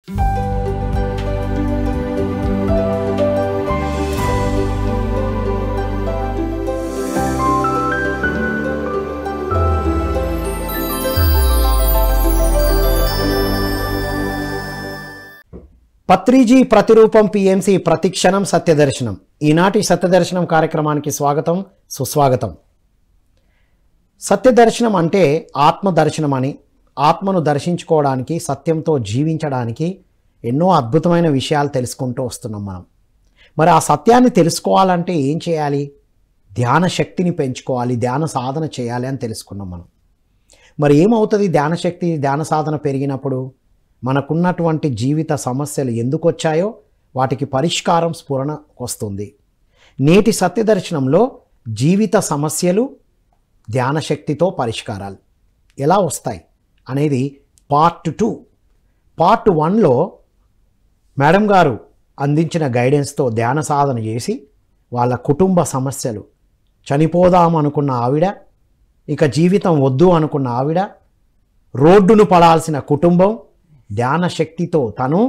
పత్రిజీ ప్రతిరూపం పిఎంసి ప్రతిక్షణం సత్యదర్శనం. ఈనాటి సత్యదర్శనం కార్యక్రమానికి స్వాగతం, సుస్వాగతం. సత్యదర్శనం అంటే ఆత్మదర్శనం అని, ఆత్మను దర్శించుకోవడానికి, సత్యంతో జీవించడానికి ఎన్నో అద్భుతమైన విషయాలు తెలుసుకుంటూ వస్తున్నాం మనం. మరి ఆ సత్యాన్ని తెలుసుకోవాలంటే ఏం చేయాలి? ధ్యాన శక్తిని పెంచుకోవాలి, ధ్యాన సాధన చేయాలి అని తెలుసుకున్నాం మనం. మరి ఏమవుతుంది ధ్యాన శక్తి, ధ్యాన సాధన పెరిగినప్పుడు? మనకున్నటువంటి జీవిత సమస్యలు ఎందుకు వచ్చాయో వాటికి పరిష్కారం స్ఫురణ వస్తుంది. నేటి సత్యదర్శనంలో జీవిత సమస్యలు ధ్యాన శక్తితో పరిష్కారాలు ఎలా వస్తాయి అనేది పార్ట్ 2. పార్ట్ 1లో మేడం గారు అందించిన గైడెన్స్తో ధ్యాన సాధన చేసి వాళ్ళ కుటుంబ సమస్యలు, చనిపోదాం అనుకున్న ఆవిడ, ఇక జీవితం వద్దు అనుకున్న ఆవిడ, రోడ్డును పడాల్సిన కుటుంబం, ధ్యాన శక్తితో తను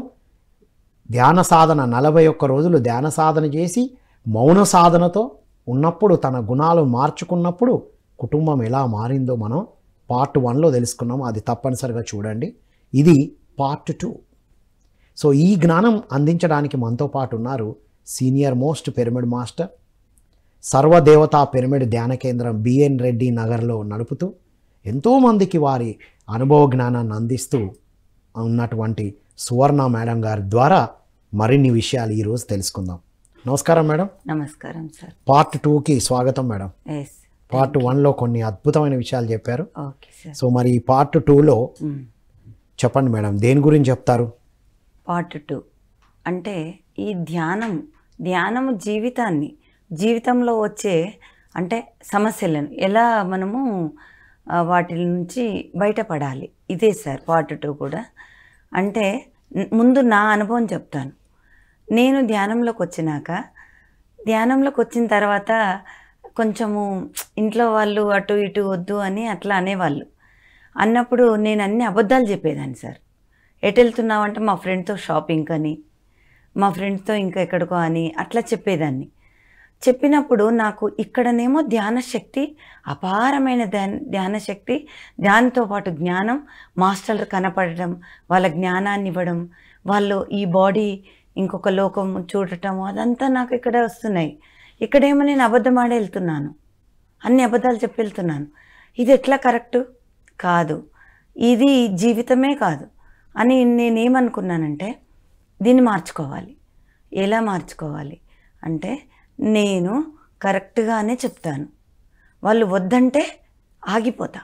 ధ్యాన సాధన 41 రోజులు ధ్యాన సాధన చేసి మౌన సాధనతో ఉన్నప్పుడు తన గుణాలు మార్చుకున్నప్పుడు కుటుంబం ఎలా మారిందో మనం పార్ట్ 1లో తెలుసుకున్నాం. అది తప్పనిసరిగా చూడండి. ఇది పార్ట్ 2. సో ఈ జ్ఞానం అందించడానికి మనతో పాటు ఉన్నారు సీనియర్ మోస్ట్ పిరమిడ్ మాస్టర్, సర్వదేవతా పిరమిడ్ ధ్యాన కేంద్రం బిఎన్ రెడ్డి నగర్లో నడుపుతూ ఎంతోమందికి వారి అనుభవ జ్ఞానాన్ని అందిస్తూ ఉన్నటువంటి సువర్ణ మేడం గారి ద్వారా మరిన్ని విషయాలు ఈరోజు తెలుసుకుందాం. నమస్కారం మేడం. నమస్కారం సార్. పార్ట్ 2కి స్వాగతం మేడం. పార్ట్ 1లో కొన్ని అద్భుతమైన విషయాలు చెప్పారు. సో మరి ఈ పార్ట్ 2లో చెప్పండి మేడం, దేని గురించి చెప్తారు? పార్ట్ 2 అంటే ఈ ధ్యానము జీవితంలో వచ్చే అంటే సమస్యలను ఎలా మనము వాటి నుంచి బయటపడాలి, ఇదే సార్ పార్ట్ 2 కూడా. అంటే ముందు నా అనుభవం చెప్తాను. నేను ధ్యానంలోకి వచ్చిన తర్వాత కొంచెము ఇంట్లో వాళ్ళు అటు ఇటు వద్దు అని అట్లా అనేవాళ్ళు. అన్నప్పుడు నేను అన్ని అబద్ధాలు చెప్పేదాన్ని సార్. ఎటు వెళ్తున్నావంటే మా ఫ్రెండ్తో షాపింగ్ అని, మా ఫ్రెండ్స్తో ఇంకా ఎక్కడికో అని అట్లా చెప్పేదాన్ని. చెప్పినప్పుడు నాకు ఇక్కడనేమో ధ్యాన శక్తి, అపారమైన ధ్యాన శక్తి, ధ్యానంతో పాటు జ్ఞానం, మాస్టర్లు కనపడటం, వాళ్ళ జ్ఞానాన్ని ఇవ్వడం, వాళ్ళు ఈ బాడీ ఇంకొక లోకం చూడటం, అదంతా నాకు ఇక్కడ వస్తున్నాయి. ఇక్కడేమో నేను అబద్ధం ఆడే వెళ్తున్నాను, అన్ని అబద్ధాలు చెప్పి వెళ్తున్నాను. ఇది ఎట్లా కరెక్టు కాదు, ఇది జీవితమే కాదు అని నేనేమనుకున్నానంటే దీన్ని మార్చుకోవాలి. ఎలా మార్చుకోవాలి అంటే నేను కరెక్ట్గానే చెప్తాను, వాళ్ళు వద్దంటే ఆగిపోతా,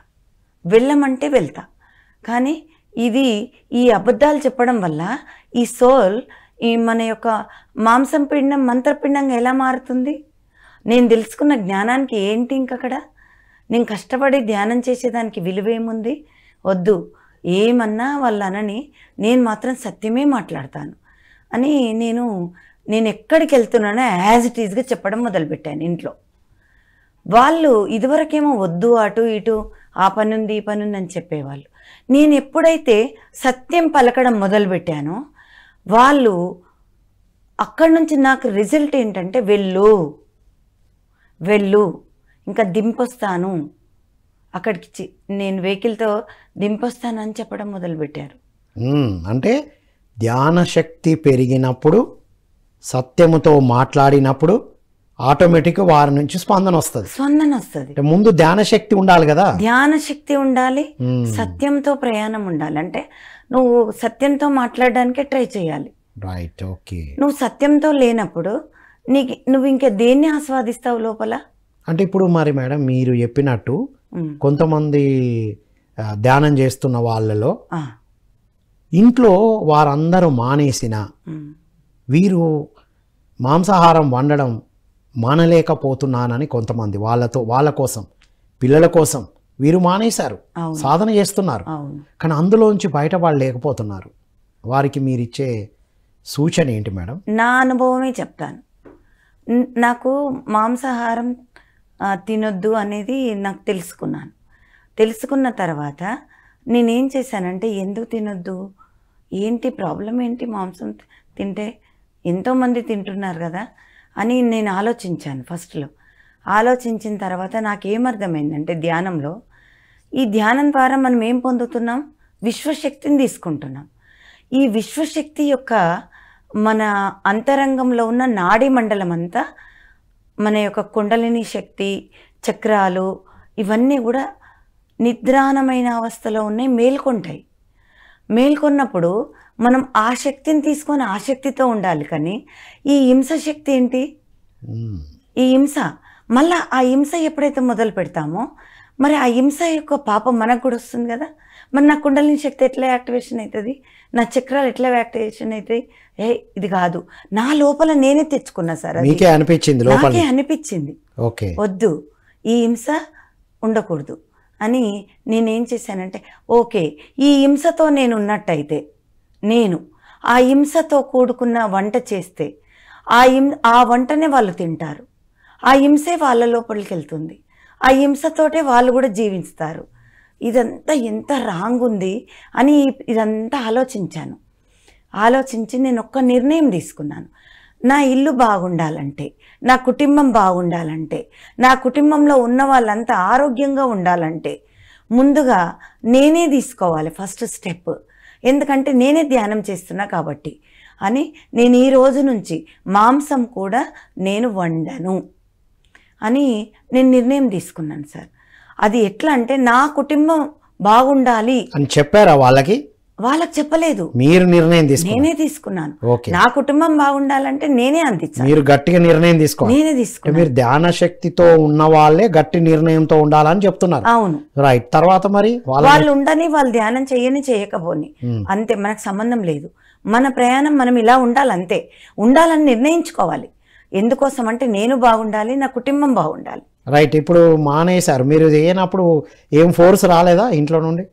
వెళ్ళమంటే వెళ్తా. కానీ ఈ అబద్ధాలు చెప్పడం వల్ల ఈ సోల్, ఈ మన యొక్క మాంసం పిండం మంత్రపిండంగా ఎలా మారుతుంది? నేను తెలుసుకున్న జ్ఞానానికి ఏంటి ఇంకక్కడ? నేను కష్టపడి ధ్యానం చేసేదానికి విలువేముంది? వద్దు, ఏమన్నా వాళ్ళనని, నేను మాత్రం సత్యమే మాట్లాడతాను అని నేను ఎక్కడికి వెళ్తున్నానో యాజ్ ఇట్ ఈజ్గా చెప్పడం మొదలుపెట్టాను ఇంట్లో. వాళ్ళు ఇదివరకేమో వద్దు, అటు ఇటు ఆ పని ఉంది ఈ పని ఉంది అని చెప్పేవాళ్ళు. నేను ఎప్పుడైతే సత్యం పలకడం మొదలుపెట్టానో వాళ్ళు అక్కడి నుంచి నాకు రిజల్ట్ ఏంటంటే వెళ్ళు ఇంకా దింపొస్తాను, అక్కడికి నేను వెహికల్తో దింపొస్తాను అని చెప్పడం మొదలుపెట్టారు. అంటే ధ్యాన శక్తి పెరిగినప్పుడు, సత్యముతో మాట్లాడినప్పుడు ఆటోమేటిక్గా వారి నుంచి స్పందన వస్తుంది. ముందు ధ్యాన శక్తి ఉండాలి కదా, ధ్యాన శక్తి ఉండాలి, సత్యంతో ప్రయాణం ఉండాలి. అంటే నువ్వు సత్యంతో మాట్లాడడానికే ట్రై చేయాలి. Right, okay. నువ్వు సత్యంతో లేనప్పుడు నువ్వు ఇంకా దేన్ని ఆస్వాదిస్తావు లోపల? అంటే ఇప్పుడు మరి మేడం మీరు చెప్పినట్టు కొంతమంది ధ్యానం చేస్తున్న వాళ్ళలో ఇంట్లో వారందరూ మానేసిన వీరు మాంసాహారం వండడం మానలేకపోతున్నానని కొంతమంది వాళ్ళ కోసం, పిల్లల కోసం వీరు మానేశారు, సాధన చేస్తున్నారు. కానీ అందులోంచి బయటపడలేకపోతున్నారు. వారికి మీరిచ్చే సూచన ఏంటి మేడం? నా అనుభవమే చెప్తాను. నాకు మాంసాహారం తినొద్దు అనేది నాకు తెలుసుకున్న తర్వాత నేనేం చేశానంటే, ఎందుకు తినొద్దు, ఏంటి ప్రాబ్లం ఏంటి మాంసం తింటే, ఎంతోమంది తింటున్నారు కదా అని నేను ఆలోచించాను ఫస్ట్లో. ఆలోచించిన తర్వాత నాకేమర్థమైందంటే ధ్యానంలో, ఈ ధ్యానం ద్వారా మనం ఏం పొందుతున్నాం, విశ్వశక్తిని తీసుకుంటున్నాం. ఈ విశ్వశక్తి యొక్క మన అంతరంగంలో ఉన్న నాడీ మండలం అంతా, మన యొక్క కుండలిని శక్తి, చక్రాలు ఇవన్నీ కూడా నిద్రాణమైన అవస్థలో ఉన్నాయి, మేల్కొంటాయి. మేల్కొన్నప్పుడు మనం ఆ శక్తిని తీసుకొని ఆ శక్తితో ఉండాలి. కానీ ఈ హింస శక్తి ఏంటి, ఈ హింస మళ్ళీ ఆ హింస ఎప్పుడైతే మొదలు పెడతామో మరి ఆ హింస యొక్క పాపం మనకు కూడా వస్తుంది కదా. మరి నా కుండలిని శక్తి ఎట్లా యాక్టివేషన్ అవుతుంది, నా చక్రాలు ఎట్లా యాక్టివేషన్ అవుతాయి? ఇది కాదు, నా లోపల నేనే తెచ్చుకున్నా సార్. మీకే అనిపించింది, నాకే అనిపించింది ఓకే వద్దు ఈ హింస ఉండకూడదు అని నేనేం చేశానంటే, ఓకే ఈ హింసతో నేను ఉన్నట్టయితే, నేను ఆ హింసతో కూడుకున్న వంట చేస్తే ఆ వంటనే వాళ్ళు తింటారు, ఆ హింసే వాళ్ళ లోపలికి వెళ్తుంది, ఆ హింసతోటే వాళ్ళు కూడా జీవిస్తారు. ఇదంతా ఎంత రాంగ్ ఉంది అని ఇదంతా ఆలోచించాను. ఆలోచించి నేను ఒక్క నిర్ణయం తీసుకున్నాను. నా ఇల్లు బాగుండాలంటే, నా కుటుంబం బాగుండాలంటే, నా కుటుంబంలో ఉన్న వాళ్ళంతా ఆరోగ్యంగా ఉండాలంటే ముందుగా నేనే తీసుకోవాలి ఫస్ట్ స్టెప్. ఎందుకంటే నేనే ధ్యానం చేస్తున్నా కాబట్టి అని నేను ఈ రోజు నుంచి మాంసం కూడా నేను వండను అని నేను నిర్ణయం తీసుకున్నాను సార్. అది ఎట్లా అంటే నా కుటుంబం బాగుండాలి అని చెప్పారా వాళ్ళకి? వాళ్ళకి చెప్పలేదు, మీరు నిర్ణయం తీసుకున్నారు? నేనే తీసుకున్నాను. ఓకే. నా కుటుంబం బాగుండాలంటే నేనే అందించాను, మీరు గట్టిగా నిర్ణయం తీసుకోవాలి. నేనే తీసుకున్నాను. మీరు ధ్యాన శక్తితో ఉన్న వాళ్ళే గట్టి నిర్ణయంతో ఉండాలని చెప్తున్నారు. అవును, రైట్. తర్వాత మరి వాళ్ళు ఉండని, వాళ్ళు ధ్యానం చేయని చేయకపోని అంతే, మనకు సంబంధం లేదు. మన ప్రయాణం మనం ఇలా ఉండాలి అంతే. ఉండాలని నిర్ణయించుకోవాలి. ఎందుకోసం అంటే నేను బాగుండాలి, నా కుటుంబం బాగుండాలి. రైట్. ఇప్పుడు మానేశారు, మీరు చేయనప్పుడు ఏం ఫోర్స్ రాలేదా ఇంట్లో నుండి?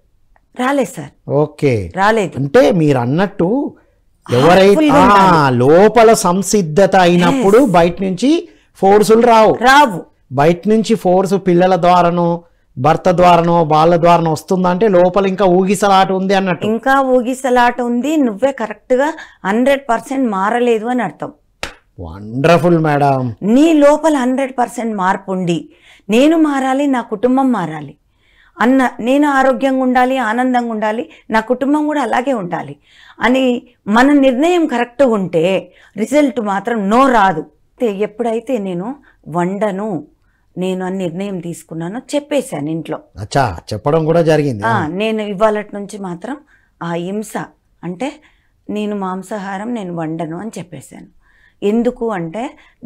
రాలేదు సార్. ఓకే, రాలేదు. అంటే మీరు అన్నట్టు ఎవరైతే లోపల సంసిద్ధత అయినప్పుడు బయట నుంచి ఫోర్సులు రావు. బయట నుంచి ఫోర్స్ పిల్లల ద్వారానో భర్త ద్వారానో వాళ్ళ ద్వారానో వస్తుందంటే లోపల ఇంకా ఊగిసలాట ఉంది అన్నట్టు. ఇంకా ఊగిసలాట ఉంది, నువ్వే కరెక్ట్గా 100% మారలేదు అని అర్థం. Wonderful madam. నీ లోపల 100% మార్పు ఉండి, నేను మారాలి, నా కుటుంబం మారాలి అన్న, నేను ఆరోగ్యంగా ఉండాలి, ఆనందంగా ఉండాలి, నా కుటుంబం కూడా అలాగే ఉండాలి అని మన నిర్ణయం కరెక్ట్గా ఉంటే రిజల్ట్ మాత్రం నో రాదు. ఎప్పుడైతే నేను వండను నేను అని నిర్ణయం తీసుకున్నానో చెప్పేశాను ఇంట్లో. అచ్చా, చెప్పడం కూడా జరిగింది. నేను ఇవాళటి నుంచి మాత్రం ఆ హింస అంటే నేను మాంసాహారం నేను వండను అని చెప్పేశాను. ఎందుకు అంటే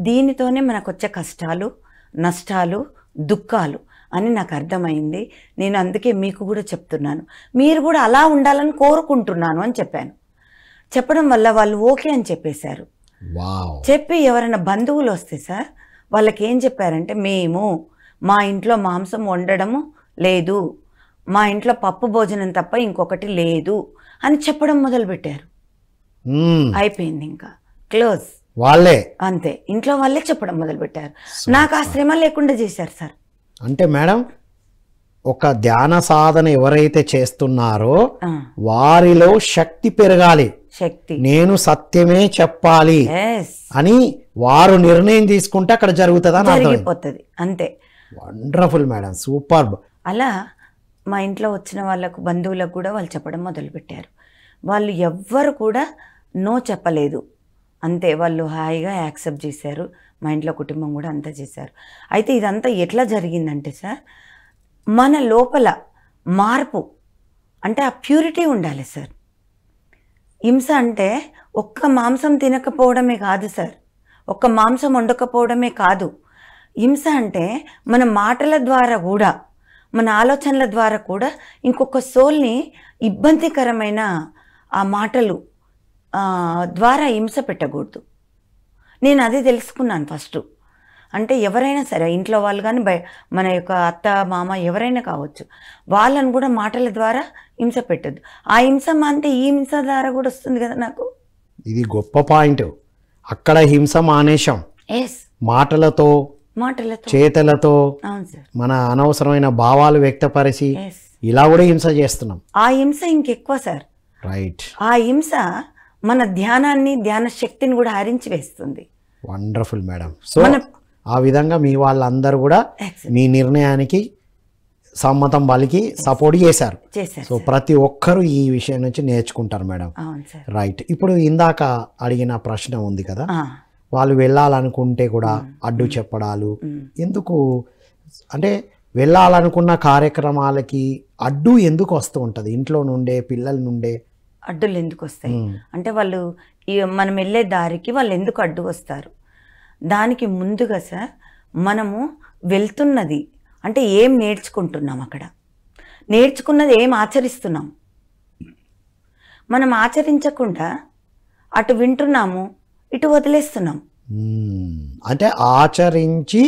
దీనితోనే మనకు వచ్చే కష్టాలు, నష్టాలు, దుఃఖాలు అని నాకు అర్థమైంది. నేను అందుకే మీకు కూడా చెప్తున్నాను, మీరు కూడా అలా ఉండాలని కోరుకుంటున్నాను అని చెప్పాను. చెప్పడం వల్ల వాళ్ళు ఓకే అని చెప్పేశారు. చెప్పి ఎవరైనా బంధువులు వస్తే సార్ వాళ్ళకి ఏం చెప్పారంటే, మేము మా ఇంట్లో మాంసం వండడము లేదు, మా ఇంట్లో పప్పు భోజనం తప్ప ఇంకొకటి లేదు అని చెప్పడం మొదలుపెట్టారు. అయిపోయింది, ఇంకా క్లోజ్. వాళ్ళే అంతే, ఇంట్లో వాళ్ళే చెప్పడం మొదలుపెట్టారు. నాకు ఆ శ్రమ లేకుండా చేశారు సార్. అంటే మేడం, ఒక ధ్యాన సాధన ఎవరైతే చేస్తున్నారో వారిలో శక్తి పెరగాలి, శక్తి, నేను సత్యమే చెప్పాలి అని వారు నిర్ణయం తీసుకుంటే అక్కడ జరిగిపోతుంది అంతే. Wonderful madam, superb. అలా మా ఇంట్లో వచ్చిన వాళ్ళకు, బంధువులకు కూడా వాళ్ళు చెప్పడం మొదలుపెట్టారు. వాళ్ళు ఎవ్వరు కూడా నో చెప్పలేదు, అంతే. వాళ్ళు హాయిగా యాక్సెప్ట్ చేశారు. మా ఇంట్లో కుటుంబం కూడా అంతా చేశారు. అయితే ఇదంతా ఎట్లా జరిగిందంటే సార్, మన లోపల మార్పు అంటే ఆ ప్యూరిటీ ఉండాలి సార్. హింస అంటే ఒక్క మాంసం తినకపోవడమే కాదు సార్, ఒక్క మాంసం వండకపోవడమే కాదు. హింస అంటే మన మాటల ద్వారా కూడా, మన ఆలోచనల ద్వారా కూడా ఇంకొక సోల్ని ఇబ్బందికరమైన ఆ మాటలు ద్వారా హింస పెట్టకూడదు. నేను అదే తెలుసుకున్నాను ఫస్ట్. అంటే ఎవరైనా సరే, ఇంట్లో వాళ్ళు కానీ మన యొక్క అత్త మామ ఎవరైనా కావచ్చు, వాళ్ళని కూడా మాటల ద్వారా హింస పెట్టద్దు. ఆ హింస అంటే ఈ హింస ద్వారా కూడా వస్తుంది కదా నాకు. ఇది గొప్ప పాయింట్. అక్కడ హింస మానేశాం, మాటలతో చేతలతో మన అనవసరమైన భావాలు వ్యక్తపరిచి ఇలా కూడా హింస చేస్తున్నాం. ఆ హింస ఇంకెక్కువ సార్. రైట్. ఆ హింస మన ధ్యానాన్ని, ధ్యాన శక్తిని కూడా హరించి వేస్తుంది. Wonderful madam. సో ఆ విధంగా మీ వాళ్ళందరూ కూడా మీ నిర్ణయానికి సమ్మతం పలికి సపోర్ట్ చేశారు. సో ప్రతి ఒక్కరూ ఈ విషయం నుంచి నేర్చుకుంటారు మేడం. రైట్. ఇప్పుడు ఇందాక అడిగిన ప్రశ్న ఉంది కదా, వాళ్ళు వెళ్ళాలనుకుంటే కూడా అడ్డు చెప్పడాలు ఎందుకు, అంటే వెళ్ళాలనుకున్న కార్యక్రమాలకి అడ్డు ఎందుకు వస్తూ ఉంటుంది? ఇంట్లో నుండే, పిల్లల నుండే అడ్డులు ఎందుకు వస్తాయి అంటే, వాళ్ళు మనం వెళ్ళే దారికి వాళ్ళు ఎందుకు అడ్డు వస్తారు? దానికి ముందుగా సార్, మనము వెళ్తున్నది అంటే ఏం నేర్చుకుంటున్నాం, అక్కడ నేర్చుకున్నది ఏం ఆచరిస్తున్నాం. మనం ఆచరించకుండా అటు వింటున్నాము, ఇటు వదిలేస్తున్నాం. అంటే ఆచరించి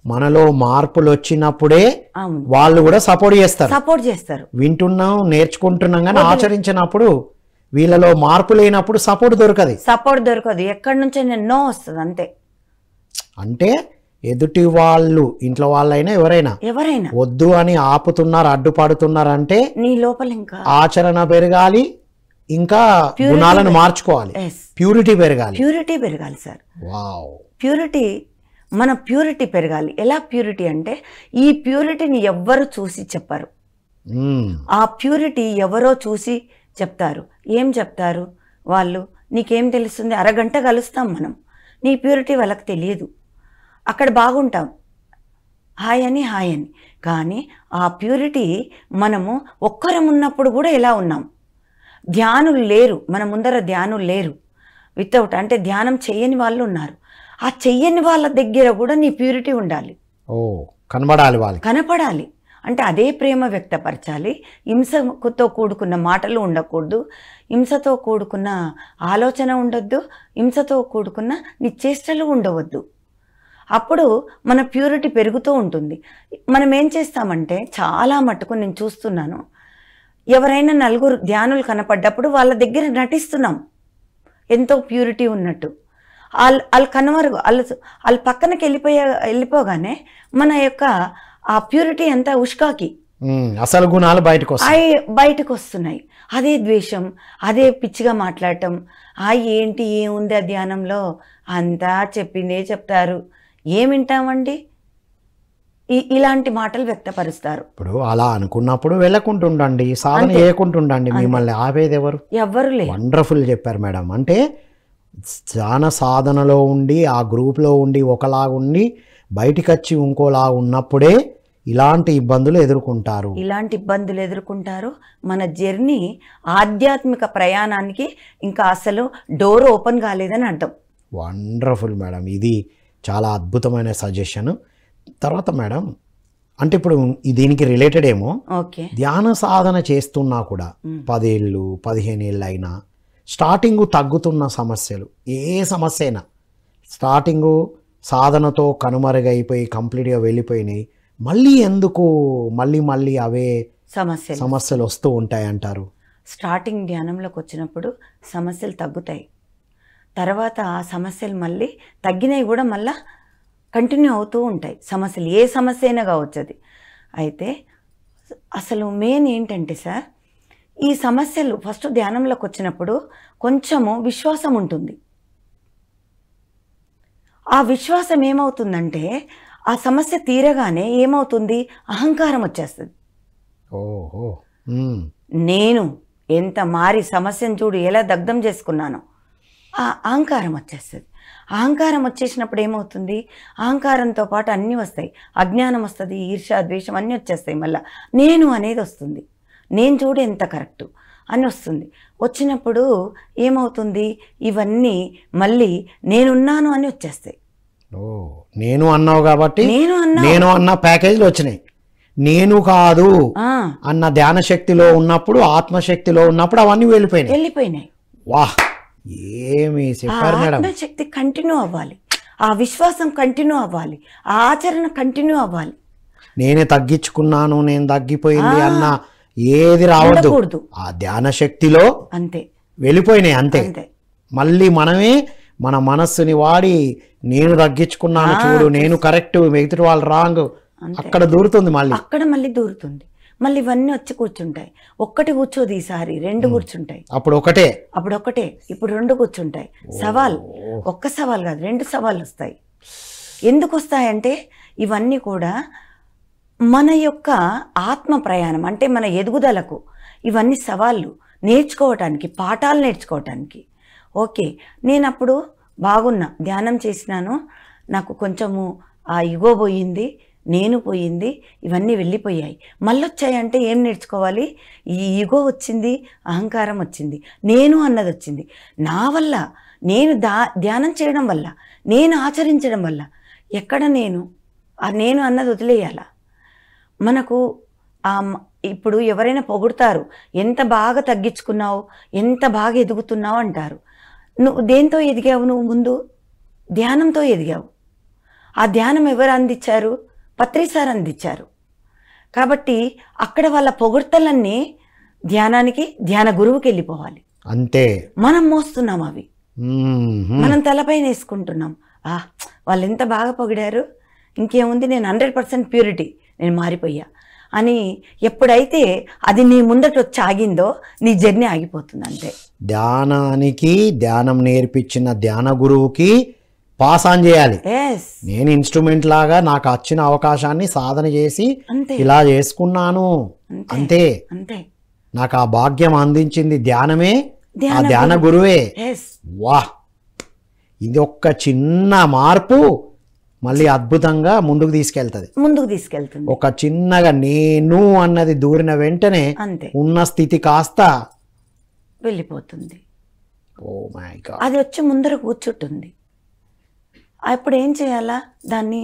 మనలో మార్పులు వచ్చినప్పుడే వాళ్ళు కూడా సపోర్ట్ చేస్తారు. వింటున్నాం, నేర్చుకుంటున్నాం, కానీ ఆచరించినప్పుడు వీళ్ళలో మార్పు లేనప్పుడు సపోర్ట్ దొరకదు. ఎక్కడి నుంచి నో వస్తుంది అంతే. అంటే ఎదుటి వాళ్ళు, ఇంట్లో వాళ్ళైనా ఎవరైనా వద్దు అని ఆపుతున్నారు, అడ్డుపడుతున్నారు అంటే నీ లోపల ఇంకా ఆచరణ పెరగాలి, ఇంకా గుణాలను మార్చుకోవాలి, ప్యూరిటీ పెరగాలి సార్. మన ప్యూరిటీ పెరగాలి. ఎలా ప్యూరిటీ అంటే, ఈ ప్యూరిటీని ఎవ్వరు చూసి చెప్పరు. ఆ ప్యూరిటీ ఎవరో చూసి చెప్తారు. ఏం చెప్తారు వాళ్ళు? నీకేం తెలుస్తుంది, అరగంట కలుస్తాం మనం, నీ ప్యూరిటీ వాళ్ళకి తెలియదు. అక్కడ బాగుంటాం, హాయ్ అని. కానీ ఆ ప్యూరిటీ మనము ఒక్కరం ఉన్నప్పుడు కూడా ఎలా ఉన్నాం? ధ్యానులు లేరు మన ముందర, ధ్యానులు లేరు. వితౌట్ అంటే ధ్యానం చెయ్యని వాళ్ళు ఉన్నారు. ఆ చెయ్యని వాళ్ళ దగ్గర కూడా నీ ప్యూరిటీ ఉండాలి, కనపడాలి. అంటే అదే ప్రేమ వ్యక్తపరచాలి. హింసతో కూడుకున్న మాటలు ఉండకూడదు, హింసతో కూడుకున్న ఆలోచన ఉండొద్దు, హింసతో కూడుకున్న నీ చేష్టలు ఉండవద్దు. అప్పుడు మన ప్యూరిటీ పెరుగుతూ ఉంటుంది. మనం ఏం చేస్తామంటే, చాలా మటుకు నేను చూస్తున్నాను, ఎవరైనా నలుగురు ధ్యానులు కనపడ్డప్పుడు వాళ్ళ దగ్గర నటిస్తున్నాం ఎంతో ప్యూరిటీ ఉన్నట్టు. వాళ్ళు కనుమరుగు, వాళ్ళు పక్కనకి వెళ్ళిపోగానే మన యొక్క ఆ ప్యూరిటీ అంతా ఉష్కాకి, అసలు గుణాలు బయటకు వస్తున్నాయి. అదే ద్వేషం, అదే పిచ్చిగా మాట్లాడటం. ఏంటి ఏముంది ఆ ధ్యానంలో, అంతా చెప్పిందే చెప్తారు, ఏమింటామండి, ఇలాంటి మాటలు వ్యక్తపరుస్తారు. ఇప్పుడు అలా అనుకున్నప్పుడు వెళ్ళకుంటుండండి, సాధన చేయకుంటుండండి, మిమ్మల్ని ఆపేది ఎవరు లేరు. వండర్ఫుల్ చెప్పారు మేడం. అంటే చాలా సాధనలో ఉండి, ఆ గ్రూప్లో ఉండి ఒకలాగుండి బయటికి వచ్చి ఇంకోలా ఉన్నప్పుడే ఇలాంటి ఇబ్బందులు ఎదుర్కొంటారు. మన జర్నీ, ఆధ్యాత్మిక ప్రయాణానికి ఇంకా అసలు డోర్ ఓపెన్ కాలేదని అర్థం. వండర్ఫుల్ మేడం, ఇది చాలా అద్భుతమైన సజెషన్. తర్వాత మేడం, అంటే ఇప్పుడు దీనికి రిలేటెడ్ ఏమో, ధ్యాన సాధన చేస్తున్నా కూడా 10 ఏళ్ళు 15 ఏళ్ళు అయినా స్టార్టింగు తగ్గుతున్న సమస్యలు, ఏ సమస్య అయినా స్టార్టింగు సాధనతో కనుమరుగైపోయి కంప్లీట్గా వెళ్ళిపోయినాయి, మళ్ళీ ఎందుకు మళ్ళీ అవే సమస్యలు వస్తూ ఉంటాయి అంటారు? స్టార్టింగ్ ధ్యానంలోకి వచ్చినప్పుడు సమస్యలు తగ్గుతాయి, తర్వాత ఆ సమస్యలు మళ్ళీ తగ్గినవి కూడా మళ్ళీ కంటిన్యూ అవుతూ ఉంటాయి. సమస్యలు ఏ సమస్య అయినా కావచ్చు అది. అయితే అసలు మెయిన్ ఏంటంటే సార్, ఈ సమస్యలు ఫస్ట్ ధ్యానంలోకి వచ్చినప్పుడు కొంచెము విశ్వాసం ఉంటుంది. ఆ విశ్వాసం ఏమవుతుందంటే, ఆ సమస్య తీరగానే ఏమవుతుంది, అహంకారం వచ్చేస్తుంది. నేను ఎంత మారి సమస్యను చూడు ఎలా దగ్ధం చేసుకున్నానో, ఆ అహంకారం వచ్చేస్తుంది. అహంకారం వచ్చేసినప్పుడు ఏమవుతుంది, అహంకారంతో పాటు అన్నీ వస్తాయి, అజ్ఞానం వస్తుంది, ఈర్ష్య ద్వేషం అన్నీ వచ్చేస్తాయి. మళ్ళీ నేను అనేది వస్తుంది, నేను చూడు ఎంత కరెక్టు అని వస్తుంది. వచ్చినప్పుడు ఏమవుతుంది, ఇవన్నీ మళ్ళీ నేనున్నాను అని వచ్చేస్తాయి. నేను అన్నావు కాబట్టి నేను అన్న ప్యాకేజీలు వచ్చినాయి. నేను కాదు అన్న ధ్యాన శక్తిలో ఉన్నప్పుడు, ఆత్మశక్తిలో ఉన్నప్పుడు అవన్నీ వెళ్ళిపోయినాయి. వాహ్, ఏమి చెప్పారు మేడం. ఆత్మశక్తి కంటిన్యూ అవ్వాలి, ఆ విశ్వాసం కంటిన్యూ అవ్వాలి, ఆ ఆచరణ కంటిన్యూ అవ్వాలి. నేనే తగ్గించుకున్నాను, నేను తగ్గిపోయింది అన్న ఏది రావద్దు. ఆ ధ్యాన శక్తిలో అంతే వెళ్ళిపోయినాయి, అంతే. మళ్ళీ మనమే మన మనస్సుని వాడి నేను తగ్గించుకున్నాను చూడు, నేను కరెక్ట్, మిగతా వాళ్ళు రాంగ్, అక్కడ దూరుతుంది, మళ్ళీ దూరుతుంది. మళ్ళీ ఇవన్నీ వచ్చి కూర్చుంటాయి. ఒక్కటి కూర్చోదు, ఈసారి 2 కూర్చుంటాయి. అప్పుడు ఒకటే, ఇప్పుడు 2 కూర్చుంటాయి. సవాల్, ఒక్క సవాల్ కాదు, 2 సవాళ్ళు వస్తాయి. ఎందుకు వస్తాయంటే ఇవన్నీ కూడా మన యొక్క ఆత్మ ప్రయాణం, అంటే మన ఎదుగుదలకు ఇవన్నీ సవాళ్ళు నేర్చుకోవటానికి, పాఠాలు నేర్చుకోవటానికి. ఓకే, నేను అప్పుడు బాగున్నా, ధ్యానం చేసినాను, నాకు కొంచెము ఆ ఇగో పోయింది, నేను పోయింది, ఇవన్నీ వెళ్ళిపోయాయి. మళ్ళీ వచ్చాయంటే ఏం నేర్చుకోవాలి? ఈ ఈగో వచ్చింది, అహంకారం వచ్చింది, నేను అన్నది వచ్చింది. నా వల్ల, నేను ధ్యానం చేయడం వల్ల, నేను ఆచరించడం వల్ల ఎక్కడ నేను అన్నది వదిలేయాల. మనకు ఇప్పుడు ఎవరైనా పొగుడతారు, ఎంత బాగా తగ్గించుకున్నావు, ఎంత బాగా ఎదుగుతున్నావు అంటారు. నువ్వు దేంతో ఎదిగావు? నువ్వు ముందు ధ్యానంతో ఎదిగావు. ఆ ధ్యానం ఎవరు అందించారు? పత్రి సార్ అందించారు. కాబట్టి అక్కడ వాళ్ళ పొగుడ్తలన్నీ ధ్యానానికి, ధ్యాన గురువుకి వెళ్ళిపోవాలి. అంతే. మనం మోస్తున్నాం అవి, మనం తలపైన వేసుకుంటున్నాం. వాళ్ళు ఎంత బాగా పొగిడారు, ఇంకేముంది, నేను 100% ప్యూరిటీ, నేను మారిపోయా అని ఎప్పుడైతే అది నీ ముందట వచ్చి ఆగిందో నీ జర్నీ ఆగిపోతుంది. అంతే. ధ్యానానికి, ధ్యానం నేర్పించిన ధ్యాన గురువుకి పాస్ ఆన్ చేయాలి. నేను ఇన్స్ట్రుమెంట్ లాగా నాకు వచ్చిన అవకాశాన్ని సాధన చేసి ఇలా చేసుకున్నాను, అంతే. నాకు ఆ భాగ్యం అందించింది ధ్యానమే, ఆ ధ్యాన గురువే. వాహ్, ఇది ఒక్క చిన్న మార్పు మళ్ళీ అద్భుతంగా ముందుకు తీసుకెళ్తుంది. ఒక చిన్నగా నేను అన్నది దూరిన వెంటనే ఉన్న స్థితి కాస్త వెళ్ళిపోతుంది. ఓ మై గాడ్, అది వచ్చి ముందర కూర్చుంటుంది. అప్పుడు ఏం చేయాలా? దాన్ని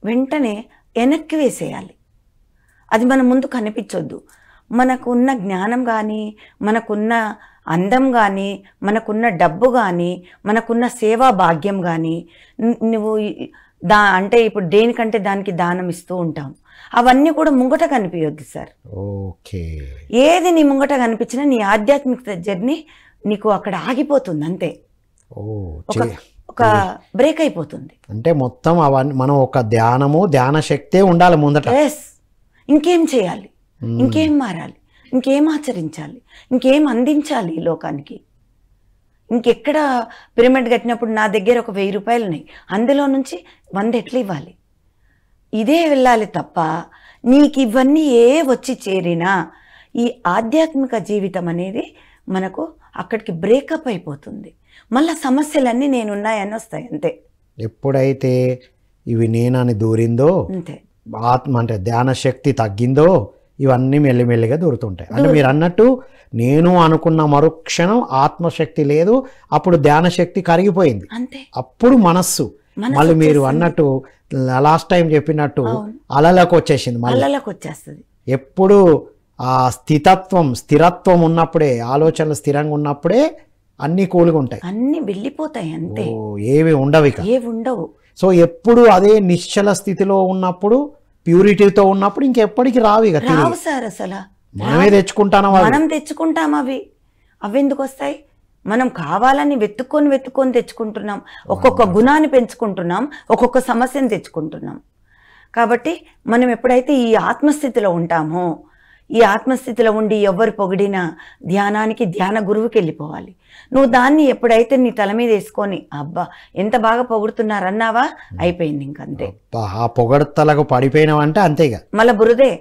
వెంటనే వెనక్కి వేసేయాలి. అది మన ముందు కనిపించొద్దు. మనకున్న జ్ఞానం కానీ, మనకున్న అందం కానీ, మనకున్న డబ్బు కానీ, మనకున్న సేవా భాగ్యం కానీ, నువ్వు అంటే ఇప్పుడు దేనికంటే దానికి దానం ఇస్తూ ఉంటాం, అవన్నీ కూడా ముంగట కనిపించొద్దు సార్. ఓకే. ఏది నీ ముంగట కనిపించినా నీ ఆధ్యాత్మిక జర్నీ నీకు అక్కడ ఆగిపోతుంది. అంతే, ఒక బ్రేక్ అయిపోతుంది. అంటే మొత్తం అవన్నీ మనం ఒక ధ్యానము, ధ్యాన శక్తే ఉండాలి ముందట. ఇంకేం చేయాలి, ఇంకేం మారాలి, ఇంకేం ఆచరించాలి, ఇంకేం అందించాలి ఈ లోకానికి. ఇంకెక్కడ పిరమిడ్ కట్టినప్పుడు నా దగ్గర ఒక 1000 రూపాయలు ఉన్నాయి, అందులో నుంచి 100 ఎట్లా ఇవ్వాలి? ఇదే వెళ్ళాలి తప్ప నీకు ఇవన్నీ వచ్చి చేరినా ఈ ఆధ్యాత్మిక జీవితం అనేది మనకు అక్కడికి బ్రేకప్ అయిపోతుంది. మళ్ళీ సమస్యలన్నీ నేనున్నాయని వస్తాయి. అంతే. ఎప్పుడైతే ఇవి నేనని దూరిందో, అంతే, ఆత్మ అంటే ధ్యాన శక్తి తగ్గిందో, ఇవన్నీ మెల్లిమెల్లిగా దూరుతుంటాయి. అంటే మీరు అన్నట్టు నేను అనుకున్న మరుక్షణం ఆత్మశక్తి లేదు, అప్పుడు ధ్యాన శక్తి కరిగిపోయింది. అంతే. అప్పుడు మనస్సు మళ్ళీ మీరు అన్నట్టు లాస్ట్ టైం చెప్పినట్టు అలలకు వచ్చేసింది, అలలకు వచ్చేస్తుంది. ఎప్పుడు ఆ స్థిరత్వం ఉన్నప్పుడే, ఆలోచనలు స్థిరంగా ఉన్నప్పుడే అన్ని కూలుగా ఉంటాయి, అన్ని వెళ్ళిపోతాయి. అంతే, ఏవి ఉండవు. సో ఎప్పుడు అదే నిశ్చల స్థితిలో ఉన్నప్పుడు, ప్యూరిటీతో ఉన్నప్పుడు ఇంకెప్పటికి రావు సార్. అసలు మనం తెచ్చుకుంటాం. అవి ఎందుకు వస్తాయి? మనం కావాలని వెతుక్కొని తెచ్చుకుంటున్నాం. ఒక్కొక్క గుణాన్ని పెంచుకుంటున్నాం, ఒక్కొక్క సమస్యను తెచ్చుకుంటున్నాం. కాబట్టి మనం ఎప్పుడైతే ఈ ఆత్మస్థితిలో ఉంటామో, ఈ ఆత్మస్థితిలో ఉండి ఎవరు పొగిడినా ధ్యానానికి, ధ్యాన గురువుకి వెళ్ళిపోవాలి. నువ్వు దాన్ని ఎప్పుడైతే నీ తల మీద వేసుకొని అబ్బా ఎంత బాగా పొగుడుతున్నారన్నావా, అయిపోయింది ఇంకంతే. ఆ పొగడతలకు పడిపోయినావంటే అంతేగా, మళ్ళీ బురదే.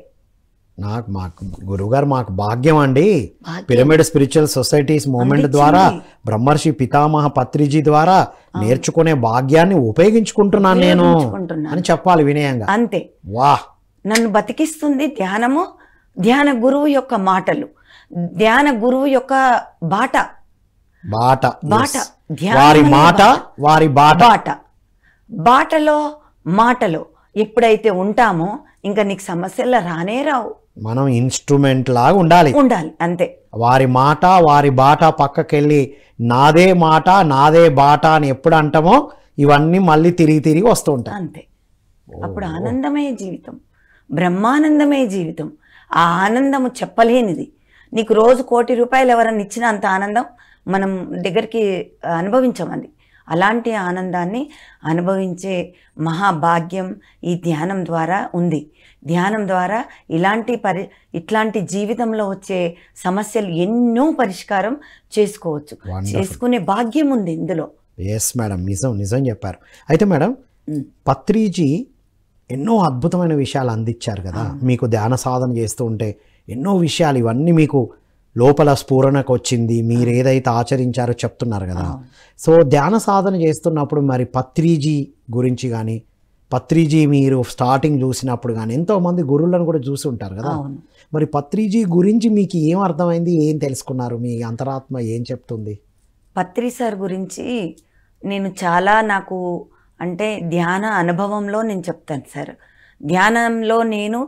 మాకు గురువుగారు మాకు భాగ్యం అండి. పిరమిడ్ స్పిరిచువల్ సొసైటీస్ మూవ్మెంట్ ద్వారా, బ్రహ్మర్షి పితామహ పత్రిజీ ద్వారా నేర్చుకునే భాగ్యాన్ని ఉపయోగించుకుంటున్నాను నేను అని చెప్పాలి వినయంగా. అంతే. వాహ్, నన్ను బతికిస్తుంది ధ్యానము, ధ్యాన గురువు యొక్క మాటలు, ధ్యాన గురువు యొక్క బాటలో ఎప్పుడైతే ఉంటామో ఇంకా నీకు సమస్యలు రానే రావు. మనం ఇన్స్ట్రుమెంట్ లాగా ఉండాలి. అంతే. వారి బాట పక్కకెళ్ళి నాదే మాట, నాదే బాట అని ఎప్పుడు అంటామో ఇవన్నీ మళ్ళీ తిరిగి వస్తూ ఉంటాయి. అంతే. అప్పుడు ఆనందమయ జీవితం, బ్రహ్మానందమయ జీవితం. ఆ ఆనందము చెప్పలేనిది. నీకు రోజు 1,00,00,000 రూపాయలు ఎవరన్నా ఇచ్చిన అంత ఆనందం మనం దగ్గరికి అనుభవించమంది. అలాంటి ఆనందాన్ని అనుభవించే మహాభాగ్యం ఈ ధ్యానం ద్వారా ఉంది. ధ్యానం ద్వారా ఇట్లాంటి జీవితంలో వచ్చే సమస్యలు ఎన్నో పరిష్కారం చేసుకోవచ్చు. చేసుకునే భాగ్యం ఉంది ఇందులో. ఎస్ మేడం, నిజం చెప్పారు. అయితే మేడం, పత్రిజీ ఎన్నో అద్భుతమైన విషయాలు అందించారు కదా మీకు. ధ్యాన సాధన చేస్తూ ఉంటే ఎన్నో విషయాలు ఇవన్నీ మీకు లోపల స్ఫూరణకు వచ్చింది, మీరు ఏదైతే ఆచరించారో చెప్తున్నారు కదా. సో ధ్యాన సాధన చేస్తున్నప్పుడు మరి పత్రిజీ గురించి కానీ, పత్రిజీ మీరు స్టార్టింగ్ చూసినప్పుడు కానీ ఎంతోమంది గురువులను కూడా చూసి ఉంటారు కదా. మరి పత్రిజీ గురించి మీకు ఏం అర్థమైంది, ఏం తెలుసుకున్నారు, మీ అంతరాత్మ ఏం చెప్తుంది? పత్రి సార్ గురించి నేను చాలా అంటే ధ్యాన అనుభవంలో నేను చెప్తాను సార్. ధ్యానంలో నేను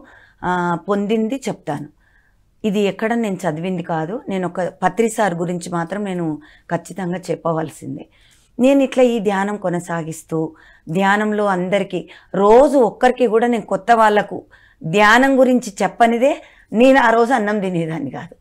పొందింది చెప్తాను. ఇది ఎక్కడ నేను చదివింది కాదు. నేను ఒక పత్రి సార్ గురించి మాత్రం నేను ఖచ్చితంగా చెప్పవలసిందే. నేను ఇట్లా ఈ ధ్యానం కొనసాగిస్తూ ధ్యానంలో అందరికీ రోజు ఒక్కరికి కూడా నేను కొత్త వాళ్ళకు ధ్యానం గురించి చెప్పనిదే నేను ఆ రోజు అన్నం తినేదాన్ని కాదు.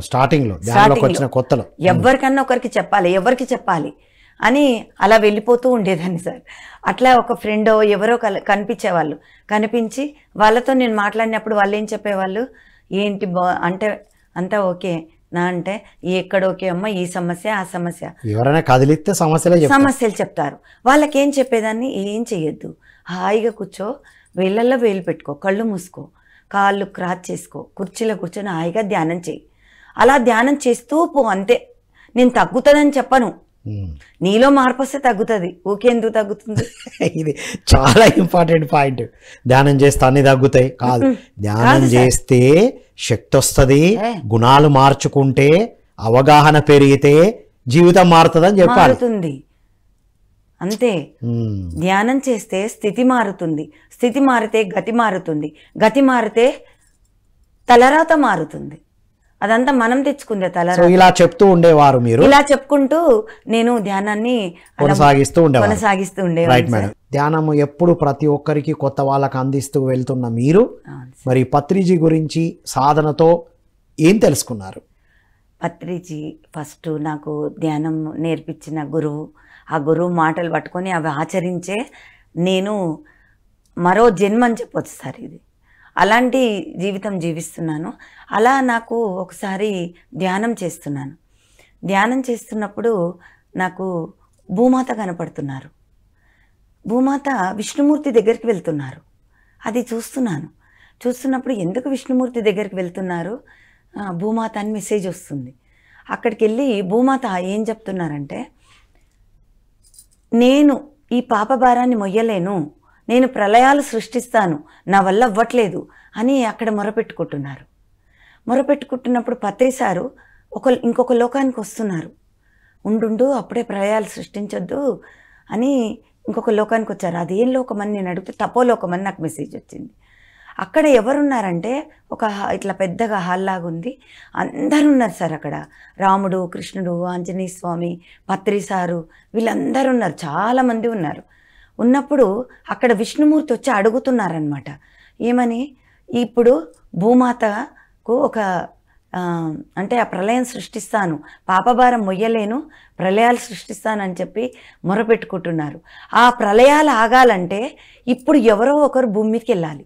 స్టార్టింగ్లో కొత్తలో ఎవరికన్నా ఒకరికి చెప్పాలి, ఎవరికి చెప్పాలి అని అలా వెళ్ళిపోతూ ఉండేదాన్ని సార్. అట్లా ఒక ఫ్రెండో ఎవరో కనిపించేవాళ్ళు. కనిపించి వాళ్ళతో నేను మాట్లాడినప్పుడు వాళ్ళు ఏం చెప్పేవాళ్ళు, ఏంటి అంటే అంతా ఓకే నా అంటే, ఎక్కడ ఓకే అమ్మ, ఈ సమస్య ఆ సమస్య, ఎవరైనా కదిలిస్తే సమస్యలు చెప్తారు. వాళ్ళకేం చెప్పేదాన్ని, ఏం చెయ్యొద్దు, హాయిగా కూర్చో, వేళ్ళల్లో వేలు పెట్టుకో, కళ్ళు మూసుకో, కాళ్ళు క్రాచ్ చేసుకో, కుర్చీలో కూర్చొని హాయిగా ధ్యానం చేయి. అలా ధ్యానం చేస్తూ పో, అంతే. నేను తగ్గుతుందని చెప్పను, నీలో మార్పు వస్తే తగ్గుతుంది, ఊకెందుకు తగ్గుతుంది? ఇది చాలా ఇంపార్టెంట్ పాయింట్. ధ్యానం చేస్తే అన్ని తగ్గుతాయి కాదు, ధ్యానం చేస్తే శక్తి వస్తుంది, గుణాలు మార్చుకుంటే, అవగాహన పెరిగితే జీవితం మారుతుందని చెప్పాలి. అంతే. ధ్యానం చేస్తే స్థితి మారుతుంది, స్థితి మారితే గతి మారుతుంది, గతి మారితే తలరాత మారుతుంది. అదంతా మనం తెచ్చుకుందే తలరాత. ఇలా చెప్తూ ఉండేవారు మీరు, ఇలా చెప్పుకుంటూ నేను ధ్యానాన్ని కొనసాగిస్తూ ఉండేవారు. ధ్యానం ఎప్పుడు ప్రతి ఒక్కరికి కొత్త వాళ్ళకి అందిస్తూ వెళ్తున్న మీరు మరి పత్రిజీ గురించి సాధనతో ఏం తెలుసుకున్నారు? పత్రిజీ ఫస్ట్ నాకు ధ్యానం నేర్పించిన గురువు. ఆ గురువు మాటలు పట్టుకొని అవి ఆచరించే నేను మరో జన్మ అని చెప్పొచ్చు సార్. ఇది అలాంటి జీవితం జీవిస్తున్నాను. అలా నాకు ఒకసారి ధ్యానం చేస్తున్నప్పుడు నాకు భూమాత కనపడుతున్నారు. భూమాత విష్ణుమూర్తి దగ్గరికి వెళ్తున్నారు. అది చూస్తున్నప్పుడు ఎందుకు విష్ణుమూర్తి దగ్గరికి వెళ్తున్నారు, భూమాత అని మెసేజ్ వస్తుంది. అక్కడికి వెళ్ళి భూమాత ఏం చెప్తున్నారంటే, నేను ఈ పాప భారాన్ని మొయ్యలేను, నేను ప్రళయాలు సృష్టిస్తాను, నా వల్ల అవ్వట్లేదు అని అక్కడ మొరపెట్టుకుంటున్నప్పుడు పత్రి సారు ఇంకొక లోకానికి వస్తున్నారు. ఉండు, అప్పుడే ప్రళయాలు సృష్టించొద్దు అని ఇంకొక లోకానికి వచ్చారు. అదేం లోకం అని నేను అడిగితే తపోలోకం అని నాకు మెసేజ్ వచ్చింది. అక్కడ ఎవరున్నారంటే ఇట్లా పెద్దగా హాల్ లాగా ఉంది, అందరూ ఉన్నారు సార్ అక్కడ. రాముడు, కృష్ణుడు, ఆంజనేయ స్వామి, పత్రి సారు, వీళ్ళందరూ ఉన్నారు, చాలామంది ఉన్నారు. ఉన్నప్పుడు అక్కడ విష్ణుమూర్తి వచ్చి అడుగుతున్నారనమాట, ఏమని, ఇప్పుడు భూమాతకు అంటే ఆ ప్రళయం సృష్టిస్తాను, పాపభారం మొయ్యలేను, ప్రళయాలు సృష్టిస్తానని చెప్పి మొరపెట్టుకుంటున్నారు. ఆ ప్రళయాలు ఆగాలంటే ఇప్పుడు ఎవరో ఒకరు భూమి మీదకి వెళ్ళాలి.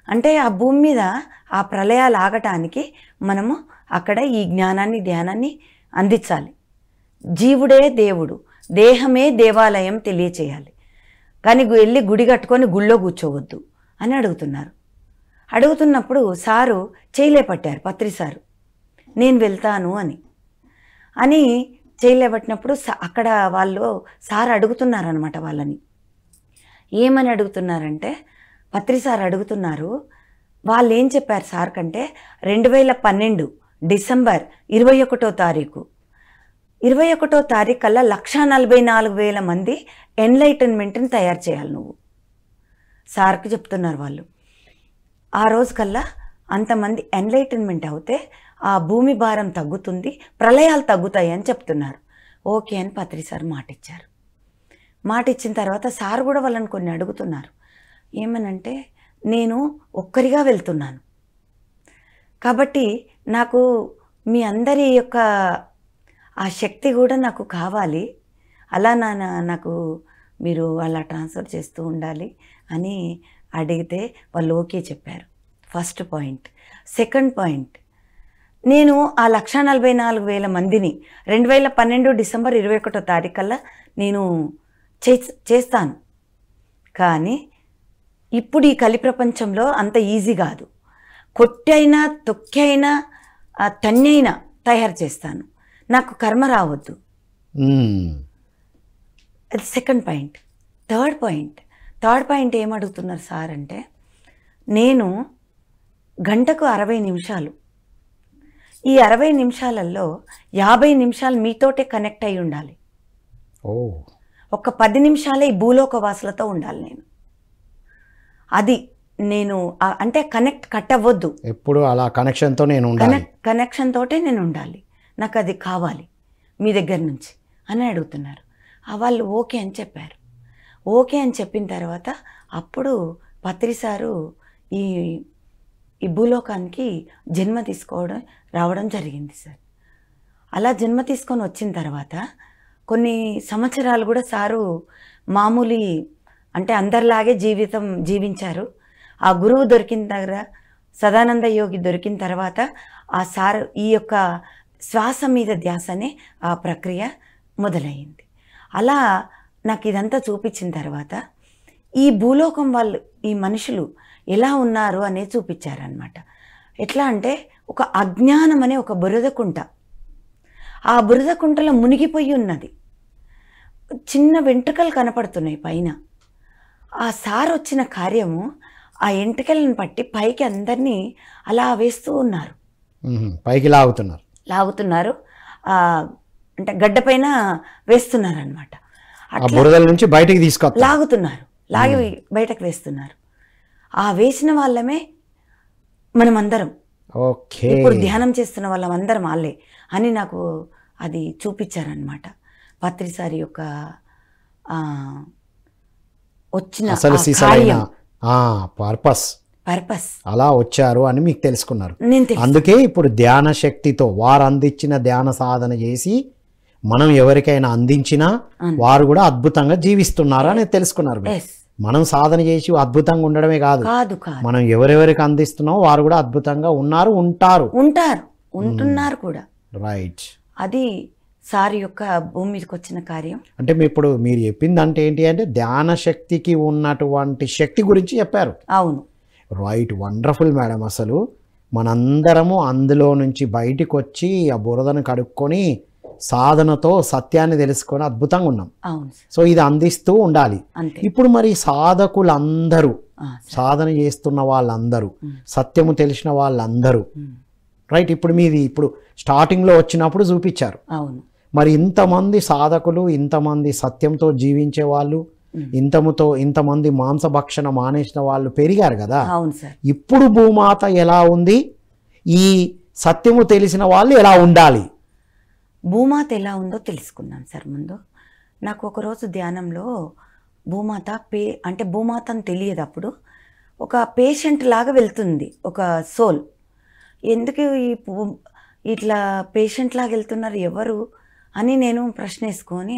అంటే ఆ భూమి మీద ఆ ప్రళయాలు ఆగటానికి మనము అక్కడ ఈ జ్ఞానాన్ని, ధ్యానాన్ని అందించాలి. జీవుడే దేవుడు, దేహమే దేవాలయం తెలియచేయాలి, కానీ వెళ్ళి గుడి కట్టుకొని గుళ్ళో కూర్చోవద్దు అని అడుగుతున్నప్పుడు సారు చేయలేపట్టారు, పత్రి సారు, నేను వెళ్తాను అని చేయలేపట్టినప్పుడు అక్కడ వాళ్ళు సార్ అడుగుతున్నారనమాట. వాళ్ళని ఏమని అడుగుతున్నారంటే, పత్రి సార్ అడుగుతున్నారు, వాళ్ళు ఏం చెప్పారు సార్ కంటే, 2012 డిసెంబర్ 21వ తారీఖు 21వ తారీఖు కల్లా 1,44,000 మంది ఎన్లైటన్మెంట్ని తయారు చేయాలి నువ్వు సార్కి చెప్తున్నారు వాళ్ళు. ఆ రోజు కల్లా అంతమంది ఎన్లైటన్మెంట్ అవుతే ఆ భూమి భారం తగ్గుతుంది, ప్రళయాలు తగ్గుతాయి అని చెప్తున్నారు. ఓకే అని పత్రి సార్ మాట ఇచ్చిన తర్వాత సార్ కూడా వాళ్ళని కొన్ని అడుగుతున్నారు. ఏమనంటే, నేను ఒక్కరిగా వెళ్తున్నాను కాబట్టి నాకు మీ అందరి యొక్క ఆ శక్తి కూడా నాకు కావాలి, అలా నాకు మీరు అలా ట్రాన్స్ఫర్ చేస్తూ ఉండాలి అని అడిగితే వాళ్ళు ఓకే చెప్పారు. First point. సెకండ్ పాయింట్, నేను ఆ 1,44,000 మందిని 2012 డిసెంబర్ 21వ తారీఖు కల్లా నేను చేస్తాను. కానీ ఇప్పుడు ఈ కలి ప్రపంచంలో అంత ఈజీ కాదు. కొట్టి అయినా తొక్కి అయినా తన్ని అయినా తయారు చేస్తాను. నాకు కర్మ రావద్దు. అది సెకండ్ పాయింట్. థర్డ్ పాయింట్ ఏమడుగుతున్నారు సార్ అంటే, నేను గంటకు 60 నిమిషాలు, ఈ 60 నిమిషాలలో 50 నిమిషాలు మీతోటే కనెక్ట్ అయి ఉండాలి. ఒక 10 నిమిషాలే ఈ భూలోక వాసులతో ఉండాలి నేను. అది నేను అంటే కట్ అవ్వద్దు. ఎప్పుడు అలా కనెక్షన్తో నేను ఉండాలి. కనెక్షన్ తోటే నేను ఉండాలి. నాకు అది కావాలి మీ దగ్గర నుంచి అని అడుగుతున్నారు. వాళ్ళు ఓకే అని చెప్పారు. ఓకే అని చెప్పిన తర్వాత అప్పుడు పత్రి సారు ఈ భూలోకానికి జన్మ రావడం జరిగింది సార్. అలా జన్మ తీసుకొని వచ్చిన తర్వాత కొన్ని సంవత్సరాలు కూడా సారు మామూలు అంటే అందరిలాగే జీవించారు. ఆ గురువు దొరికిన దగ్గర సదానంద యోగి దొరికిన తర్వాత ఆ సారు ఈ యొక్క శ్వాస మీద ధ్యాసనే ఆ ప్రక్రియ మొదలయ్యింది. అలా నాకు ఇదంతా చూపించిన తర్వాత ఈ భూలోకం వాళ్ళు, ఈ మనుషులు ఎలా ఉన్నారు అనేది చూపించారనమాట. ఎట్లా అంటే ఒక అజ్ఞానం అనే ఒక బురద కుంట, ఆ బురద కుంటలో మునిగిపోయి ఉన్నది. చిన్న వెంట్రుకలు కనపడుతున్నాయి పైన. ఆ సార్ వచ్చిన కార్యము ఆ ఎంట్రుకలను పట్టి పైకి అందరినీ అలా వేస్తూ ఉన్నారు, పైకి లాగుతున్నారు. అంటే గడ్డ పైన వేస్తున్నారు అనమాట. బురదల నుంచి బయటకి లాగుతున్నారు, లాగి బయటకు వేస్తున్నారు. ఆ వేసిన వాళ్ళమే మనమందరం, ఇప్పుడు ధ్యానం చేస్తున్న వాళ్ళమందరం వాళ్ళే అని నాకు అది చూపించారనమాట. పత్రిసారి యొక్క వచ్చిన పర్పస్ అలా వచ్చారు అని మీకు తెలుసుకున్నారు. అందుకే ఇప్పుడు ధ్యాన శక్తితో వారు అందించిన ధ్యాన సాధన చేసి మనం ఎవరికైనా అందించినా వారు కూడా అద్భుతంగా జీవిస్తున్నారు అని తెలుసుకున్నారు. మనం సాధన చేసి అద్భుతంగా ఉండడమే కాదు, మనం ఎవరెవరికి అందిస్తున్నామో వారు కూడా అద్భుతంగా ఉంటున్నారు కూడా. రైట్. అది సార్ యొక్క భూమి మీదకి వచ్చిన కార్యం. అంటే ఇప్పుడు మీరు చెప్పింది అంటే ఏంటి అంటే ధ్యాన శక్తికి ఉన్నటువంటి శక్తి గురించి చెప్పారు. అవును. రైట్. Wonderful madam. అసలు మనందరము అందులో నుంచి బయటికి వచ్చి ఆ బురదను కడుక్కొని సాధనతో సత్యాన్ని తెలుసుకొని అద్భుతంగా ఉన్నాం. సో ఇది అందిస్తూ ఉండాలి. ఇప్పుడు మరి సాధకులందరూ, సాధన చేస్తున్న వాళ్ళందరూ, సత్యము తెలిసిన వాళ్ళందరూ, రైట్, ఇప్పుడు మీది ఇప్పుడు స్టార్టింగ్లో వచ్చినప్పుడు చూపించారు. అవును. మరి ఇంతమంది సాధకులు, ఇంతమంది సత్యంతో జీవించే వాళ్ళు, ఇంతమంది మాంసభక్షణ మానేసిన వాళ్ళు పెరిగారు కదా. అవును సార్. ఇప్పుడు భూమాత ఎలా ఉంది, ఈ సత్యము తెలిసిన వాళ్ళు ఎలా ఉండాలి, భూమాత ఎలా ఉందో తెలుసుకున్నాం సార్. ముందు నాకు ఒకరోజు ధ్యానంలో భూమాత అంటే భూమాత అని తెలియదు. అప్పుడు ఒక పేషెంట్ లాగా వెళ్తుంది ఒక సోల్. ఎందుకు ఇట్లా పేషెంట్ లాగా వెళ్తున్నారు ఎవరు అని నేను ప్రశ్న వేసుకొని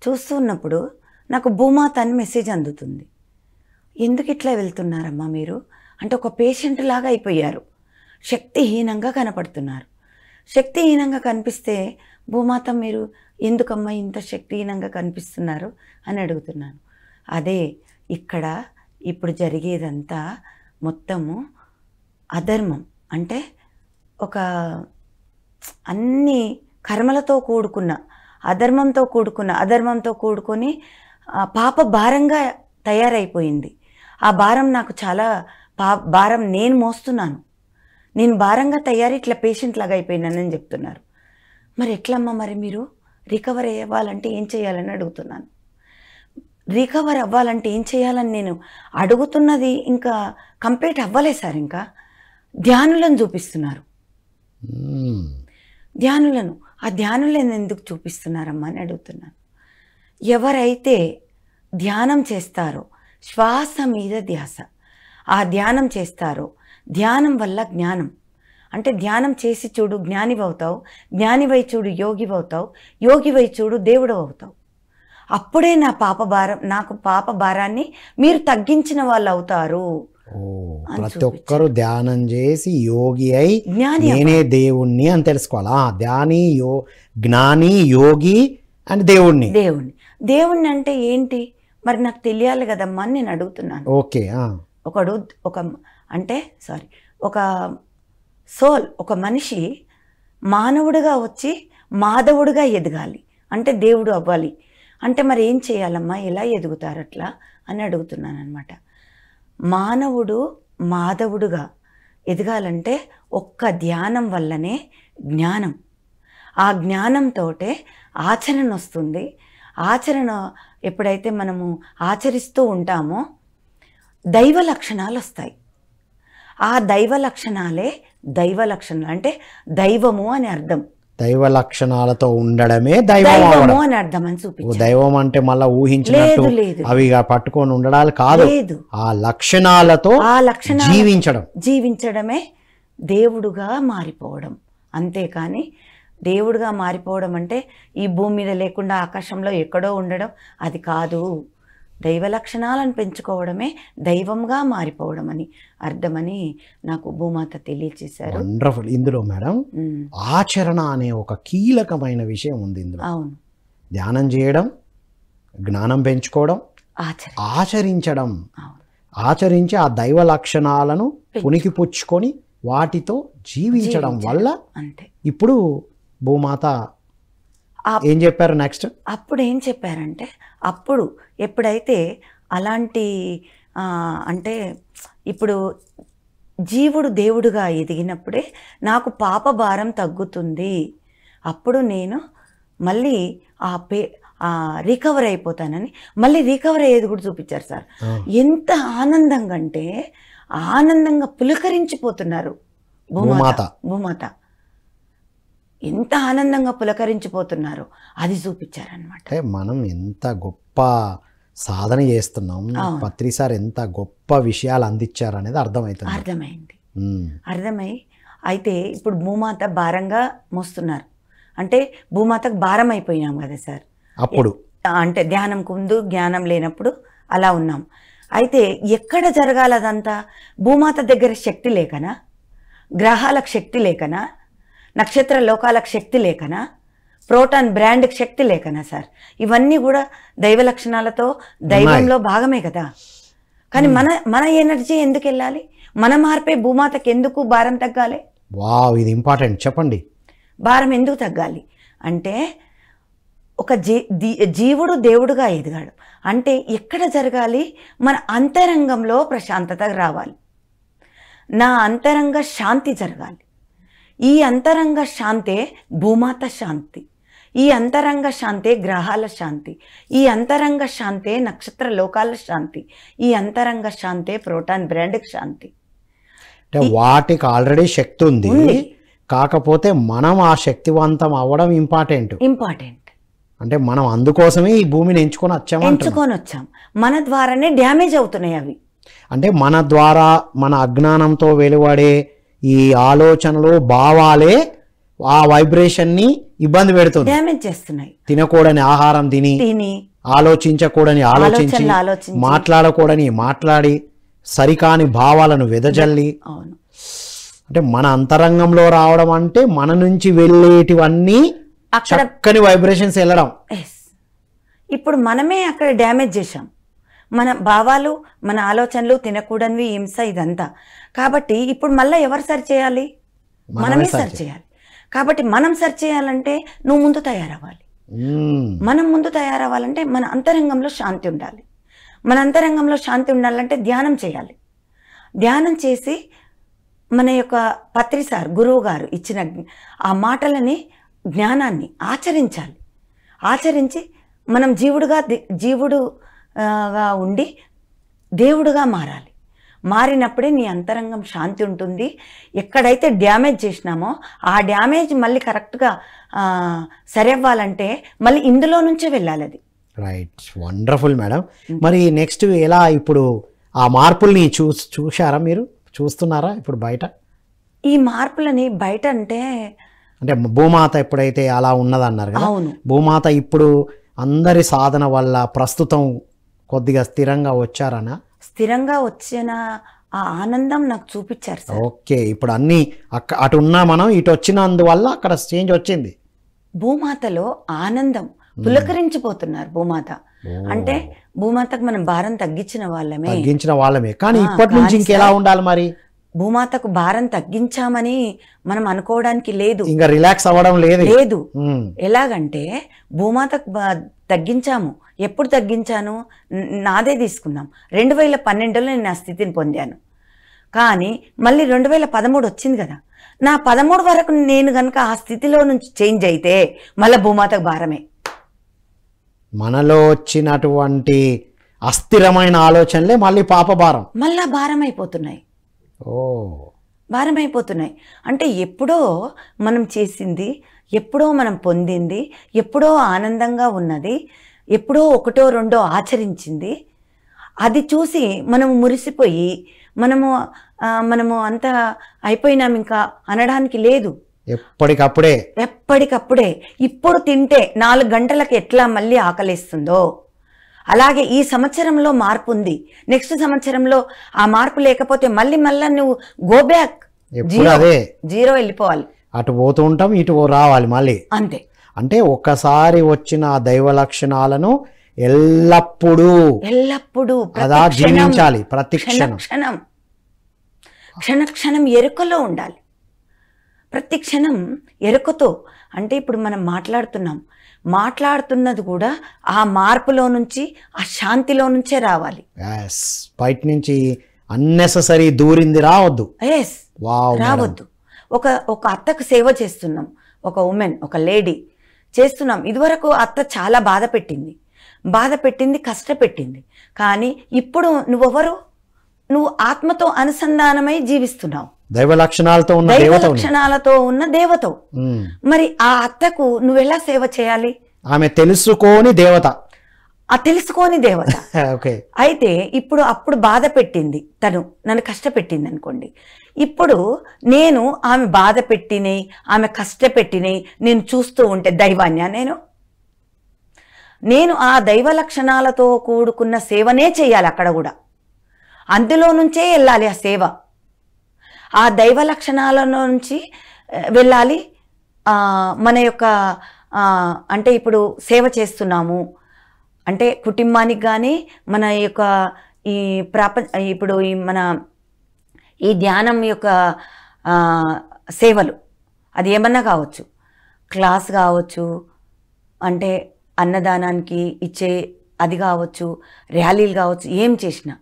చూస్తున్నప్పుడు నాకు భూమాత అని మెసేజ్ అందుతుంది. ఎందుకు ఇట్లా వెళ్తున్నారమ్మా మీరు అంటే ఒక పేషెంట్ లాగా అయిపోయారు, శక్తిహీనంగా కనపడుతున్నారు. శక్తిహీనంగా కనిపిస్తే భూమాత మీరు ఎందుకమ్మా ఇంత శక్తిహీనంగా కనిపిస్తున్నారు అని అడుగుతున్నాను. అదే ఇక్కడ ఇప్పుడు జరిగేదంతా మొత్తము అధర్మం, అంటే ఒక అన్ని కర్మలతో కూడుకున్న అధర్మంతో కూడుకొని పాప భారంగా తయారైపోయింది. ఆ భారం నాకు చాలా భారం నేను మోస్తున్నాను, నేను భారంగా తయారీ ఇట్లా పేషెంట్ లాగా అయిపోయినానని చెప్తున్నారు. మరి ఎట్లమ్మా మరి మీరు రికవర్ అవ్వాలంటే ఏం చేయాలని అడుగుతున్నాను. రికవర్ అవ్వాలంటే ఏం చేయాలని నేను అడుగుతున్నది ఇంకా కంప్లీట్ అవ్వలే సార్. ఇంకా ధ్యానులను చూపిస్తున్నారు. ధ్యానులను, ఆ ధ్యానులను ఎందుకు చూపిస్తున్నారమ్మా అని అడుగుతున్నాను. ఎవరైతే ధ్యానం చేస్తారో, శ్వాస మీద ధ్యాస, ఆ ధ్యానం చేస్తారో, ధ్యానం వల్ల జ్ఞానం, అంటే ధ్యానం చేసి చూడు జ్ఞానివి అవుతావు, జ్ఞానివై చూడు యోగివి అవుతావు, యోగివై చూడు దేవుడు అవుతావు. అప్పుడే నాకు పాప భారాన్ని మీరు తగ్గించిన వాళ్ళు అవుతారు. ప్రతి ఒక్కరు ధ్యానం చేసి యోగి అయి జ్ఞాని నేనే దేవుణ్ణి అని తెలుసుకోవాలి. జ్ఞాని యోగి అని దేవుణ్ణి. దేవుణ్ణి అంటే ఏంటి మరి నాకు తెలియాలి కదమ్మా అని నేను అడుగుతున్నాను. ఓకే. ఒక సోల్, ఒక మనిషి మానవుడిగా వచ్చి మాధవుడిగా ఎదగాలి అంటే దేవుడు అవ్వాలి అంటే మరి ఏం చేయాలమ్మా, ఎలా ఎదుగుతారు అట్లా అని అడుగుతున్నాను అనమాట. మానవుడు మాధవుడుగా ఎదగాలంటే ఒక్క ధ్యానం వల్లనే జ్ఞానం, ఆ జ్ఞానంతో ఆచరణ వస్తుంది. ఆచరణ ఎప్పుడైతే మనము ఆచరిస్తూ ఉంటామో దైవ లక్షణాలు వస్తాయి. ఆ దైవ లక్షణాలే దైవ లక్షణాలు అంటే దైవము అని అర్థం. దైవ లక్షణాలతో ఉండడమే దైవము అని అర్థం అని చూపించారు. దైవం అంటే మళ్ళీ ఊహించినట్టు అవి పట్టుకొని ఉండడాలు కాదు, ఆ లక్షణాలతో జీవించడమే దేవుడుగా మారిపోవడం. అంతేకాని దేవుడుగా మారిపోవడం అంటే ఈ భూమి మీద లేకుండా ఆకాశంలో ఎక్కడో ఉండడం అది కాదు. దైవ లక్షణాలను పెంచుకోవడమే దైవంగా మారిపోవడం అని అర్థమని నాకు భూమాత తెలియచేశారు. వండర్ఫుల్. ఇందులో మేడం ఆచరణ అనే ఒక కీలకమైన విషయం ఉంది ఇందులో. అవును. ధ్యానం చేయడం, జ్ఞానం పెంచుకోవడం, ఆచరించడం, ఆచరించి ఆ దైవ లక్షణాలను పుణికిపుచ్చుకొని వాటితో జీవించడం వల్ల అంతే. ఇప్పుడు భూమాత ఏం చెప్పారు నెక్స్ట్? అప్పుడు ఏం చెప్పారంటే అప్పుడు ఎప్పుడైతే అలాంటి అంటే ఇప్పుడు జీవుడు దేవుడుగా ఎదిగినప్పుడే నాకు పాప భారం తగ్గుతుంది. అప్పుడు నేను మళ్ళీ రికవర్ అయిపోతానని మళ్ళీ రికవర్ అయ్యేది కూడా చూపించారు సార్. ఎంత ఆనందంగా అంటే ఆనందంగా పులకరించిపోతున్నారు భూమాత. ఎంత ఆనందంగా పులకరించిపోతున్నారో అది చూపించారనమాట. మనం ఎంత గొప్ప సాధన చేస్తున్నాం, పత్రి సార్ ఎంత గొప్ప విషయాలు అందించారు అనేది అర్థమై అయితే ఇప్పుడు భూమాత భారంగా మోస్తున్నారు అంటే భూమాతకు భారం అయిపోయినాం కదా సార్. అప్పుడు అంటే ధ్యానంకు ముందు జ్ఞానం లేనప్పుడు అలా ఉన్నాం. అయితే ఎక్కడ జరగాలదంతా? భూమాత దగ్గర శక్తి లేకనా, గ్రహాలకు శక్తి లేకనా, నక్షత్ర లోకాలకు శక్తి లేకనా, ప్రోటాన్ బ్రాండ్కి శక్తి లేకనా సార్? ఇవన్నీ కూడా దైవ లక్షణాలతో దైవంలో భాగమే కదా. కానీ మన ఎనర్జీ ఎందుకు వెళ్ళాలి? మన మార్పే భూమాతకి ఎందుకు భారం తగ్గాలి? వావ్, ఇది ఇంపార్టెంట్, చెప్పండి. భారం ఎందుకు తగ్గాలి అంటే ఒక జీవుడు దేవుడుగా ఎదిగాడు అంటే ఎక్కడ జరగాలి? మన అంతరంగంలో ప్రశాంతత రావాలి, నా అంతరంగ శాంతి జరగాలి. ఈ అంతరంగ శాంతే భూమాత శాంతి, ఈ అంతరంగ శాంతే గ్రహాల శాంతి, ఈ అంతరంగ శాంతే నక్షత్ర లోకాల శాంతి, ఈ అంతరంగ శాంతే ప్రోటాన్ బ్రాండ్కి శాంతి. వాటికి ఆల్రెడీ శక్తి ఉంది, కాకపోతే మనం ఆ శక్తివంతం అవ్వడం ఇంపార్టెంట్. అంటే మనం అందుకోసమే ఈ భూమిని ఎంచుకొని వచ్చాం. మన ద్వారానే డ్యామేజ్ అవుతున్నాయి అవి. అంటే మన ద్వారా మన అజ్ఞానంతో వెలువడే ఈ ఆలోచనలు భావాలే ఆ వైబ్రేషన్ ని ఇబ్బంది పెడుతుంది, డ్యామేజ్ చేస్తున్నాయి. తినకూడని ఆహారం తిని, ఆలోచించకూడని ఆలోచించి, మాట్లాడకూడని మాట్లాడి, సరికాని భావాలను వెదజల్లి, అంటే మన అంతరంగంలో రావడం అంటే మన నుంచి వెళ్ళేటివన్నీ చక్కని వైబ్రేషన్స్ వెళ్ళడం. ఇప్పుడు మనమే అక్కడ డ్యామేజ్ చేశాం. మన భావాలు, మన ఆలోచనలు, తినకూడనివి, హింస, ఇదంతా. కాబట్టి ఇప్పుడు మళ్ళీ ఎవరు సరి చేయాలి? మనమే సరి చేయాలి. కాబట్టి మనం సరి చేయాలంటే నువ్వు ముందు తయారవ్వాలి. మనం ముందు తయారవ్వాలంటే మన అంతరంగంలో శాంతి ఉండాలి. మన అంతరంగంలో శాంతి ఉండాలంటే ధ్యానం చేయాలి. ధ్యానం చేసి మన యొక్క పత్రి సార్ గురువు గారు ఇచ్చిన ఆ మాటలని, జ్ఞానాన్ని ఆచరించాలి. ఆచరించి మనం జీవుడుగా ఉండి దేవుడుగా మారాలి. మారినప్పుడే నీ అంతరంగం శాంతి ఉంటుంది. ఎక్కడైతే డ్యామేజ్ చేసినామో ఆ డ్యామేజ్ మళ్ళీ కరెక్ట్గా సరవ్వాలంటే మళ్ళీ ఇందులో నుంచే వెళ్ళాలి అది. Right, wonderful madam. మరి నెక్స్ట్ ఎలా ఇప్పుడు ఆ మార్పుల్ని చూశారా? మీరు చూస్తున్నారా ఇప్పుడు బయట? ఈ మార్పులని బయట అంటే అంటే భూమాత ఎప్పుడైతే అలా ఉన్నదన్నారు కదా, అవును భూమాత ఇప్పుడు అందరి సాధన వల్ల ప్రస్తుతం కొద్దిగా స్థిరంగా వచ్చారనా? స్థిరంగా వచ్చిన ఆ ఆనందం నాకు చూపించారు సార్. ఓకే, ఇప్పుడు అన్నీ అటు ఉన్నా మనం ఇటు వచ్చినందువల్ల అక్కడ చేంజ్ వచ్చింది. భూమాతలో ఆనందం, పులకరించిపోతున్నారు భూమాత. అంటే భూమాతకు మనం భారం తగ్గించిన వాళ్ళమే. కానీ ఇప్పటి నుంచి ఇంకెలా ఉండాలి మరి? భూమాతకు భారం తగ్గించామని మనం అనుకోవడానికి లేదు, ఇంకా రిలాక్స్ అవ్వడం లేదు. ఎలాగంటే భూమాతకు తగ్గించాము. ఎప్పుడు తగ్గించాను? నాదే తీసుకుందాం, 2012లో నేను నా స్థితిని పొందాను. కానీ మళ్ళీ 2013 వచ్చింది కదా, నా 13 వరకు నేను కనుక ఆ స్థితిలో నుంచి చేంజ్ అయితే మళ్ళీ భూమాతకు భారమే. మనలో వచ్చినటువంటి అస్థిరమైన ఆలోచనలే మళ్ళీ పాపభారం, మళ్ళా భారం అయిపోతున్నాయి. భారం అయిపోతున్నాయి అంటే ఎప్పుడో మనం చేసింది, ఎప్పుడో మనం పొందింది, ఎప్పుడో ఆనందంగా ఉన్నది, ఎప్పుడో ఒకటో రెండో ఆచరించింది, అది చూసి మనము మురిసిపోయి మనము అంతా అయిపోయినాం ఇంకా అనడానికి లేదు. ఎప్పటికప్పుడే ఇప్పుడు తింటే 4 గంటలకు ఎట్లా మళ్ళీ ఆకలిస్తుందో అలాగే ఈ సంవత్సరంలో మార్పు ఉంది. నెక్స్ట్ సంవత్సరంలో ఆ మార్పు లేకపోతే మళ్ళీ నువ్వు గో బ్యాక్, జీరో వెళ్ళిపోవాలి. అటు పోతూ ఉంటాం, ఇటు రావాలి మళ్ళీ, అంతే. అంటే ఒక్కసారి వచ్చిన దైవ లక్షణాలను ఎల్లప్పుడూ అలా జీవించాలి. ప్రతి క్షణం ఎరుకలో ఉండాలి. ప్రతి క్షణం ఎరుకతో. అంటే ఇప్పుడు మనం మాట్లాడుతున్నది కూడా ఆ మార్పులో నుంచి, ఆ శాంతిలో నుంచే రావాలి. బయట నుంచి అన్నెసెసరీ దూరింది రావద్దు. రావద్దు. ఒక అత్తకు సేవ చేస్తున్నాం, ఒక ఉమెన్, ఒక లేడీ చేస్తున్నాం. ఇదివరకు అత్త చాలా బాధ పెట్టింది, కష్టపెట్టింది. కానీ ఇప్పుడు నువ్వు ఆత్మతో అనుసంధానమై జీవిస్తున్నావు, దైవ లక్షణాలతో ఉన్న దేవతో. మరి ఆ అత్తకు నువ్వెలా సేవ చేయాలి? ఆమె తెలుసుకోని దేవత. అయితే అప్పుడు బాధ పెట్టింది, తను నన్ను కష్టపెట్టింది అనుకోండి. ఇప్పుడు నేను ఆమె బాధ పెట్టినవి, ఆమె కష్టపెట్టినవి నేను చూస్తూ ఉంటే దైవాన్యా? నేను ఆ దైవ లక్షణాలతో కూడుకున్న సేవనే చేయాలి. అక్కడ కూడా అందులో నుంచే వెళ్ళాలి ఆ సేవ. ఆ దైవ లక్షణాలలో నుంచి వెళ్ళాలి. మన యొక్క అంటే ఇప్పుడు సేవ చేస్తున్నాము అంటే కుటుంబానికి కానీ, మన యొక్క ఇప్పుడు ఈ ధ్యానం యొక్క సేవలు, అది ఏమన్నా కావచ్చు, క్లాస్ కావచ్చు, అంటే అన్నదానానికి ఇచ్చే అది కావచ్చు, ర్యాలీలు కావచ్చు, ఏం చేసినా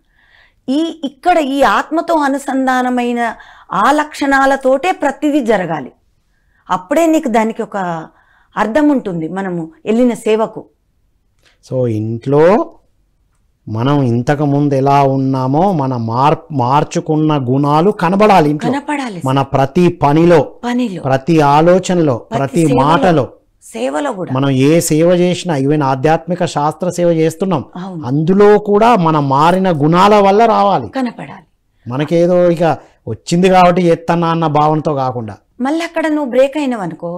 ఇక్కడ ఈ ఆత్మతో అనుసంధానమైన ఆ లక్షణాలతోటే ప్రతిదీ జరగాలి. అప్పుడే నీకు దానికి ఒక అర్థం ఉంటుంది మనము వెళ్ళిన సేవకు. సో ఇంట్లో మనం ఇంతకు ముందు ఎలా ఉన్నామో మన మార్చుకున్న గుణాలు కనబడాలి. మన ప్రతి పనిలో, ప్రతి ఆలోచనలో, ప్రతి మాటలో, సేవలో కూడా. మనం ఏ సేవ చేసినా, ఈవెన్ ఆధ్యాత్మిక శాస్త్ర సేవ చేస్తున్నాం, అందులో కూడా మన మారిన గుణాల వల్ల రావాలి, కనపడాలి. మనకేదో ఇక వచ్చింది కాబట్టి ఎత్తన్నా అన్న భావనతో కాకుండా. మళ్ళీ అక్కడ నువ్వు బ్రేక్ అయినావు అనుకో,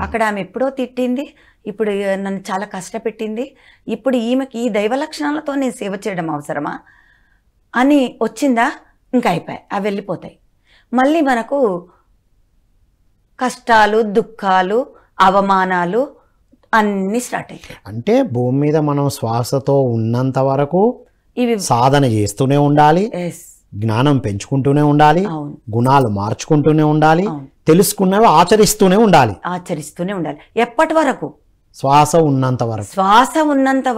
అక్కడ ఆమె ఎప్పుడో తిట్టింది, ఇప్పుడు నన్ను చాలా కష్టపెట్టింది, ఇప్పుడు ఈమెకి ఈ దైవ లక్షణాలతో నేను సేవ చేయడం అవసరమా అని వచ్చిందా, ఇంకా అయిపోయాయి, అవి వెళ్ళిపోతాయి. మళ్ళీ మనకు కష్టాలు, దుఃఖాలు, అవమానాలు అన్నీ స్టార్ట్ అవుతాయి. అంటే భూమి మీద మనం శ్వాసతో ఉన్నంత వరకు ఇవి సాధన చేస్తూనే ఉండాలి, జ్ఞానం పెంచుకుంటూనే ఉండాలి, గుణాలు మార్చుకుంటూనే ఉండాలి, తెలుసుకున్నవి ఆచరిస్తూనే ఉండాలి. ఎప్పటి వరకు? శ్వాస ఉన్నంత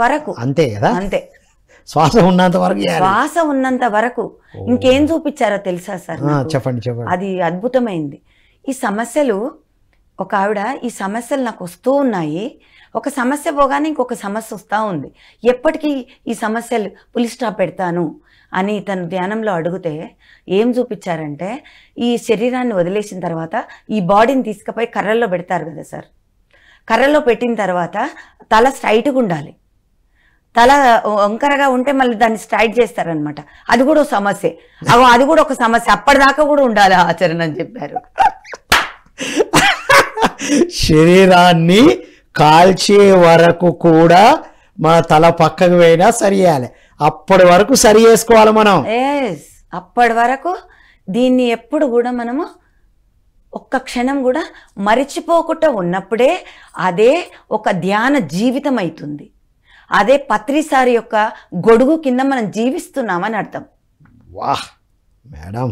వరకు. అంతే కదా? అంతే. శ్వాస ఉన్నంత వరకు. ఇంకేం చూపించారో తెలుసా సార్? చెప్పండి. అది అద్భుతమైంది. ఈ సమస్యలు, ఒక ఆవిడ ఈ సమస్యలు నాకు వస్తూ ఉన్నాయి, ఒక సమస్య పోగానే ఇంకొక సమస్య వస్తూ ఉంది, ఎప్పటికీ ఈ సమస్యలు పులి స్టాప్ పెడతాను అని తను ధ్యానంలో అడిగితే ఏం చూపించారంటే, ఈ శరీరాన్ని వదిలేసిన తర్వాత ఈ బాడీని తీసుకుపోయి కర్రల్లో పెడతారు కదా సార్, కర్రలో పెట్టిన తర్వాత తల స్ట్రైట్గా ఉండాలి, తల వంకరగా ఉంటే మళ్ళీ దాన్ని స్ట్రైట్ చేస్తారనమాట. అది కూడా ఒక సమస్య. అది కూడా ఒక సమస్య. అప్పటిదాకా కూడా ఉండాలి ఆచరణ అని చెప్పారు. శరీరాన్ని కాల్చే వరకు కూడా మన తల పక్కకు పోయినా సరి చేయాలి. అప్పటి వరకు సరి చేసుకోవాలి మనం. అప్పటి వరకు దీన్ని ఎప్పుడు కూడా మనము ఒక్క క్షణం కూడా మరిచిపోకుండా ఉన్నప్పుడే అదే ఒక ధ్యాన జీవితం అవుతుంది. అదే పత్రిసారి యొక్క గొడుగు కింద మనం జీవిస్తున్నామని అర్థం. వాహ్ మేడం,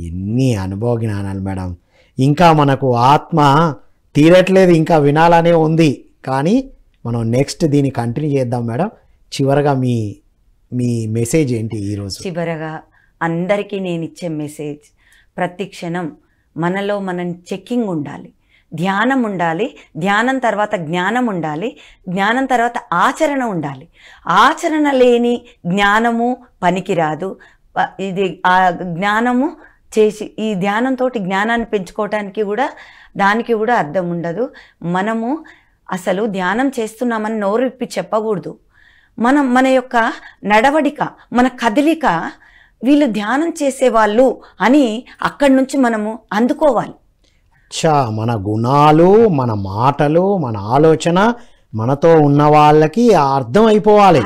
ఎన్ని అనుభవ జ్ఞానాలు మేడం. ఇంకా మనకు ఆత్మ తీరట్లేదు, ఇంకా వినాలనే ఉంది. కానీ మనం నెక్స్ట్ దీన్ని కంటిన్యూ చేద్దాం మేడం. చివరగా మీ మెసేజ్ ఏంటి ఈరోజు? చివరగా అందరికీ నేను ఇచ్చే మెసేజ్, ప్రతి క్షణం మనలో మనం చెక్కింగ్ ఉండాలి, ధ్యానం ఉండాలి, ధ్యానం తర్వాత జ్ఞానం ఉండాలి, జ్ఞానం తర్వాత ఆచరణ ఉండాలి. ఆచరణ లేని జ్ఞానము పనికిరాదు. ఇది ఆ జ్ఞానము చేసి ఈ ధ్యానంతో జ్ఞానాన్ని పెంచుకోవటానికి కూడా దానికి కూడా అర్థం ఉండదు. మనము అసలు ధ్యానం చేస్తున్నామని నోరు విప్పి చెప్పకూడదు. మన యొక్క నడవడిక, మన కదలిక వీళ్ళు ధ్యానం చేసేవాళ్ళు అని అక్కడి నుంచి మనము అందుకోవాలి. మన గుణాలు, మన మాటలు, మన ఆలోచన మనతో ఉన్న వాళ్ళకి అర్థమైపోవాలి.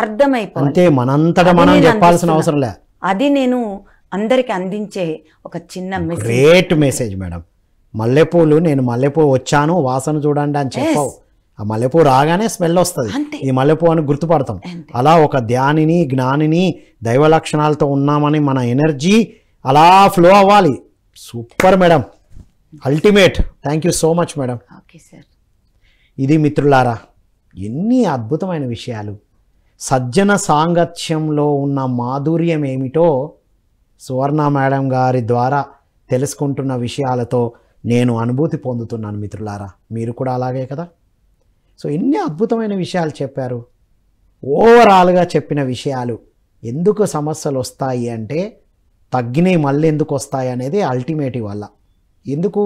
అంతే, మనంతటా మనం చెప్పాల్సిన అవసరం లే. అది నేను అందరికి అందించే ఒక చిన్న మెసేజ్. Great message madam. మల్లెపూలు, నేను మల్లెపూ వచ్చాను వాసన చూడండి అని చెప్పావు. ఆ మల్లెపూ రాగానే స్మెల్ వస్తుంది, ఈ మల్లెపూ అని గుర్తుపడతాం. అలా ఒక ధ్యానిని, జ్ఞానిని, దైవ లక్షణాలతో ఉన్నామని మన ఎనర్జీ అలా ఫ్లో అవ్వాలి. Super madam, ultimate. Thank you so much madam. Okay sir. ఇది మిత్రులారా, ఎన్ని అద్భుతమైన విషయాలు. సజ్జన సాంగత్యంలో ఉన్న మాధుర్యం ఏమిటో సువర్ణ మేడం గారి ద్వారా తెలుసుకుంటున్న విషయాలతో నేను అనుభూతి పొందుతున్నాను మిత్రులారా. మీరు కూడా అలాగే కదా. సో ఎన్ని అద్భుతమైన విషయాలు చెప్పారు. ఓవరాల్గా చెప్పిన విషయాలు. ఎందుకు సమస్యలు వస్తాయి అంటే తగ్గినవి మళ్ళీ ఎందుకు వస్తాయి అనేది అల్టిమేటివ్ వల్ల. ఎందుకు?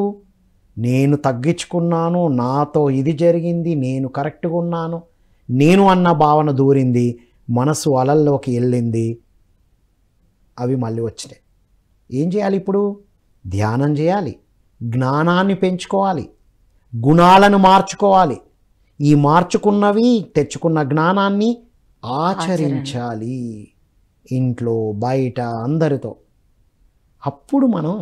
నేను తగ్గించుకున్నాను, నాతో ఇది జరిగింది, నేను కరెక్ట్గా ఉన్నాను, నేను అన్న భావన దూరింది, మనసు అలల్లోకి వెళ్ళింది, అవి మళ్ళీ వచ్చినాయి. ఏం చేయాలి ఇప్పుడు? ధ్యానం చేయాలి, జ్ఞానాన్ని పెంచుకోవాలి, గుణాలను మార్చుకోవాలి. ఈ మార్చుకున్నవి, తెచ్చుకున్న జ్ఞానాన్ని ఆచరించాలి, ఇంట్లో బయట అందరితో. అప్పుడు మనం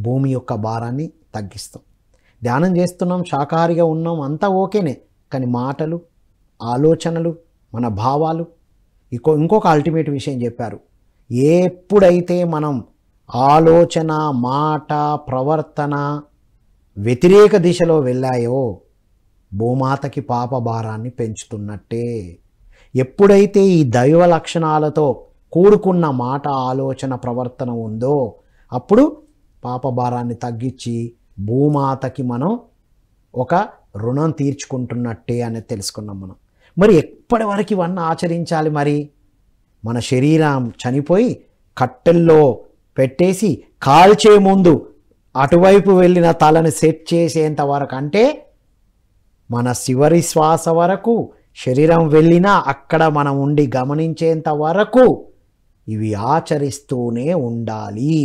భూమి యొక్క భారాన్ని తగ్గిస్తాం. ధ్యానం చేస్తున్నాం, శాకాహారిగా ఉన్నాం, అంతా ఓకేనే. కానీ మాటలు, ఆలోచనలు, మన భావాలు. ఇంకొక అల్టిమేట్ విషయం చెప్పారు. ఎప్పుడైతే మనం ఆలోచన, మాట, ప్రవర్తన వ్యతిరేక దిశలో వెళ్ళాయో భూమాతకి పాప భారాన్ని పెంచుతున్నట్టే. ఎప్పుడైతే ఈ దైవ లక్షణాలతో కూడుకున్న మాట, ఆలోచన, ప్రవర్తన ఉందో అప్పుడు పాప భారాన్ని తగ్గించి భూమాతకి మనం ఒక రుణం తీర్చుకుంటున్నట్టే అనేది తెలుసుకున్నాం మనం. మరి ఎప్పటి వరకు ఇవన్నీ ఆచరించాలి? మరి మన శరీరం చనిపోయి కట్టెల్లో పెట్టేసి కాల్చే ముందు అటువైపు వెళ్ళిన తలని సెట్ చేసేంత వరకు, అంటే మన చివరి శ్వాస వరకు శరీరం వెళ్ళినా అక్కడ మనం ఉండి గమనించేంత వరకు ఇవి ఆచరిస్తూనే ఉండాలి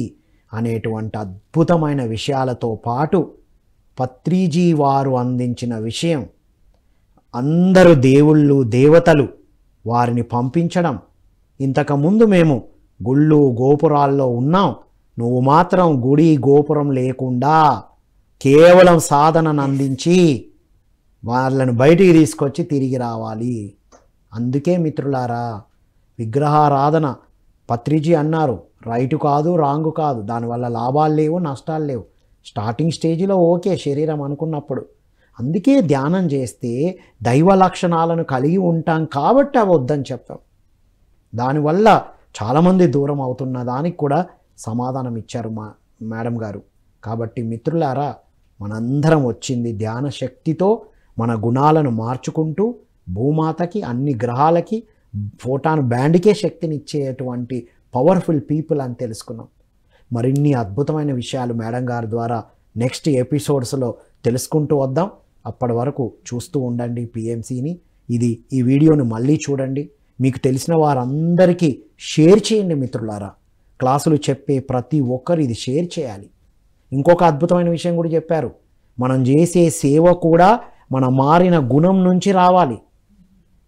అనేటువంటి అద్భుతమైన విషయాలతో పాటు పత్రిజీ వారు అందించిన విషయం, అందరూ దేవుళ్ళు, దేవతలు వారిని పంపించడం. ఇంతకుముందు మేము గుళ్ళు గోపురాల్లో ఉన్నాం, నువ్వు మాత్రం గుడి గోపురం లేకుండా కేవలం సాధనను అందించి వాళ్ళను బయటికి తీసుకొచ్చి తిరిగి రావాలి. అందుకే మిత్రులారా, విగ్రహారాధన పత్రిజీ అన్నారు, రైటు కాదు, రాంగు కాదు, దానివల్ల లాభాలు లేవు, నష్టాలు లేవు. స్టార్టింగ్ స్టేజ్లో ఓకే శరీరం అనుకున్నప్పుడు. అందుకే ధ్యానం చేస్తే దైవ లక్షణాలను కలిగి ఉంటాం కాబట్టి అవి వద్దని చెప్పాం. దానివల్ల చాలామంది దూరం అవుతున్న దానికి కూడా సమాధానం ఇచ్చారు మా మేడం గారు. కాబట్టి మిత్రులారా, మనందరం వచ్చింది ధ్యాన శక్తితో మన గుణాలను మార్చుకుంటూ భూమాతకి, అన్ని గ్రహాలకి, ఫోటాన్ బ్యాండ్కే శక్తినిచ్చేటువంటి పవర్ఫుల్ పీపుల్ అని తెలుసుకున్నాం. మరిన్ని అద్భుతమైన విషయాలు మేడం గారి ద్వారా నెక్స్ట్ ఎపిసోడ్స్లో తెలుసుకుంటూ వద్దాం. అప్పటి వరకు చూస్తూ ఉండండి పిఎంసిని. ఈ వీడియోని మళ్ళీ చూడండి, మీకు తెలిసిన వారందరికీ షేర్ చేయండి మిత్రులారా. క్లాసులు చెప్పే ప్రతి ఒక్కరు ఇది షేర్ చేయాలి. ఇంకొక అద్భుతమైన విషయం కూడా చెప్పారు, మనం చేసే సేవ కూడా మన మారిన గుణం నుంచి రావాలి.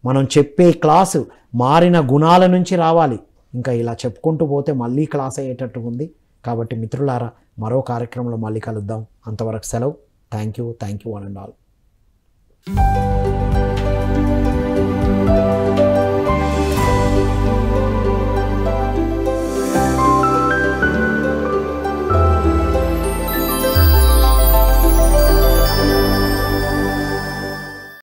మనం చెప్పే క్లాసు మారిన గుణాల నుంచి రావాలి. ఇంకా ఇలా చెప్పుకుంటూ పోతే మళ్ళీ క్లాస్ అయ్యేటట్టు ఉంది. కాబట్టి మిత్రులారా, మరో కార్యక్రమంలో మళ్ళీ కలుద్దాం. అంతవరకు సెలవు. Thank you one and all.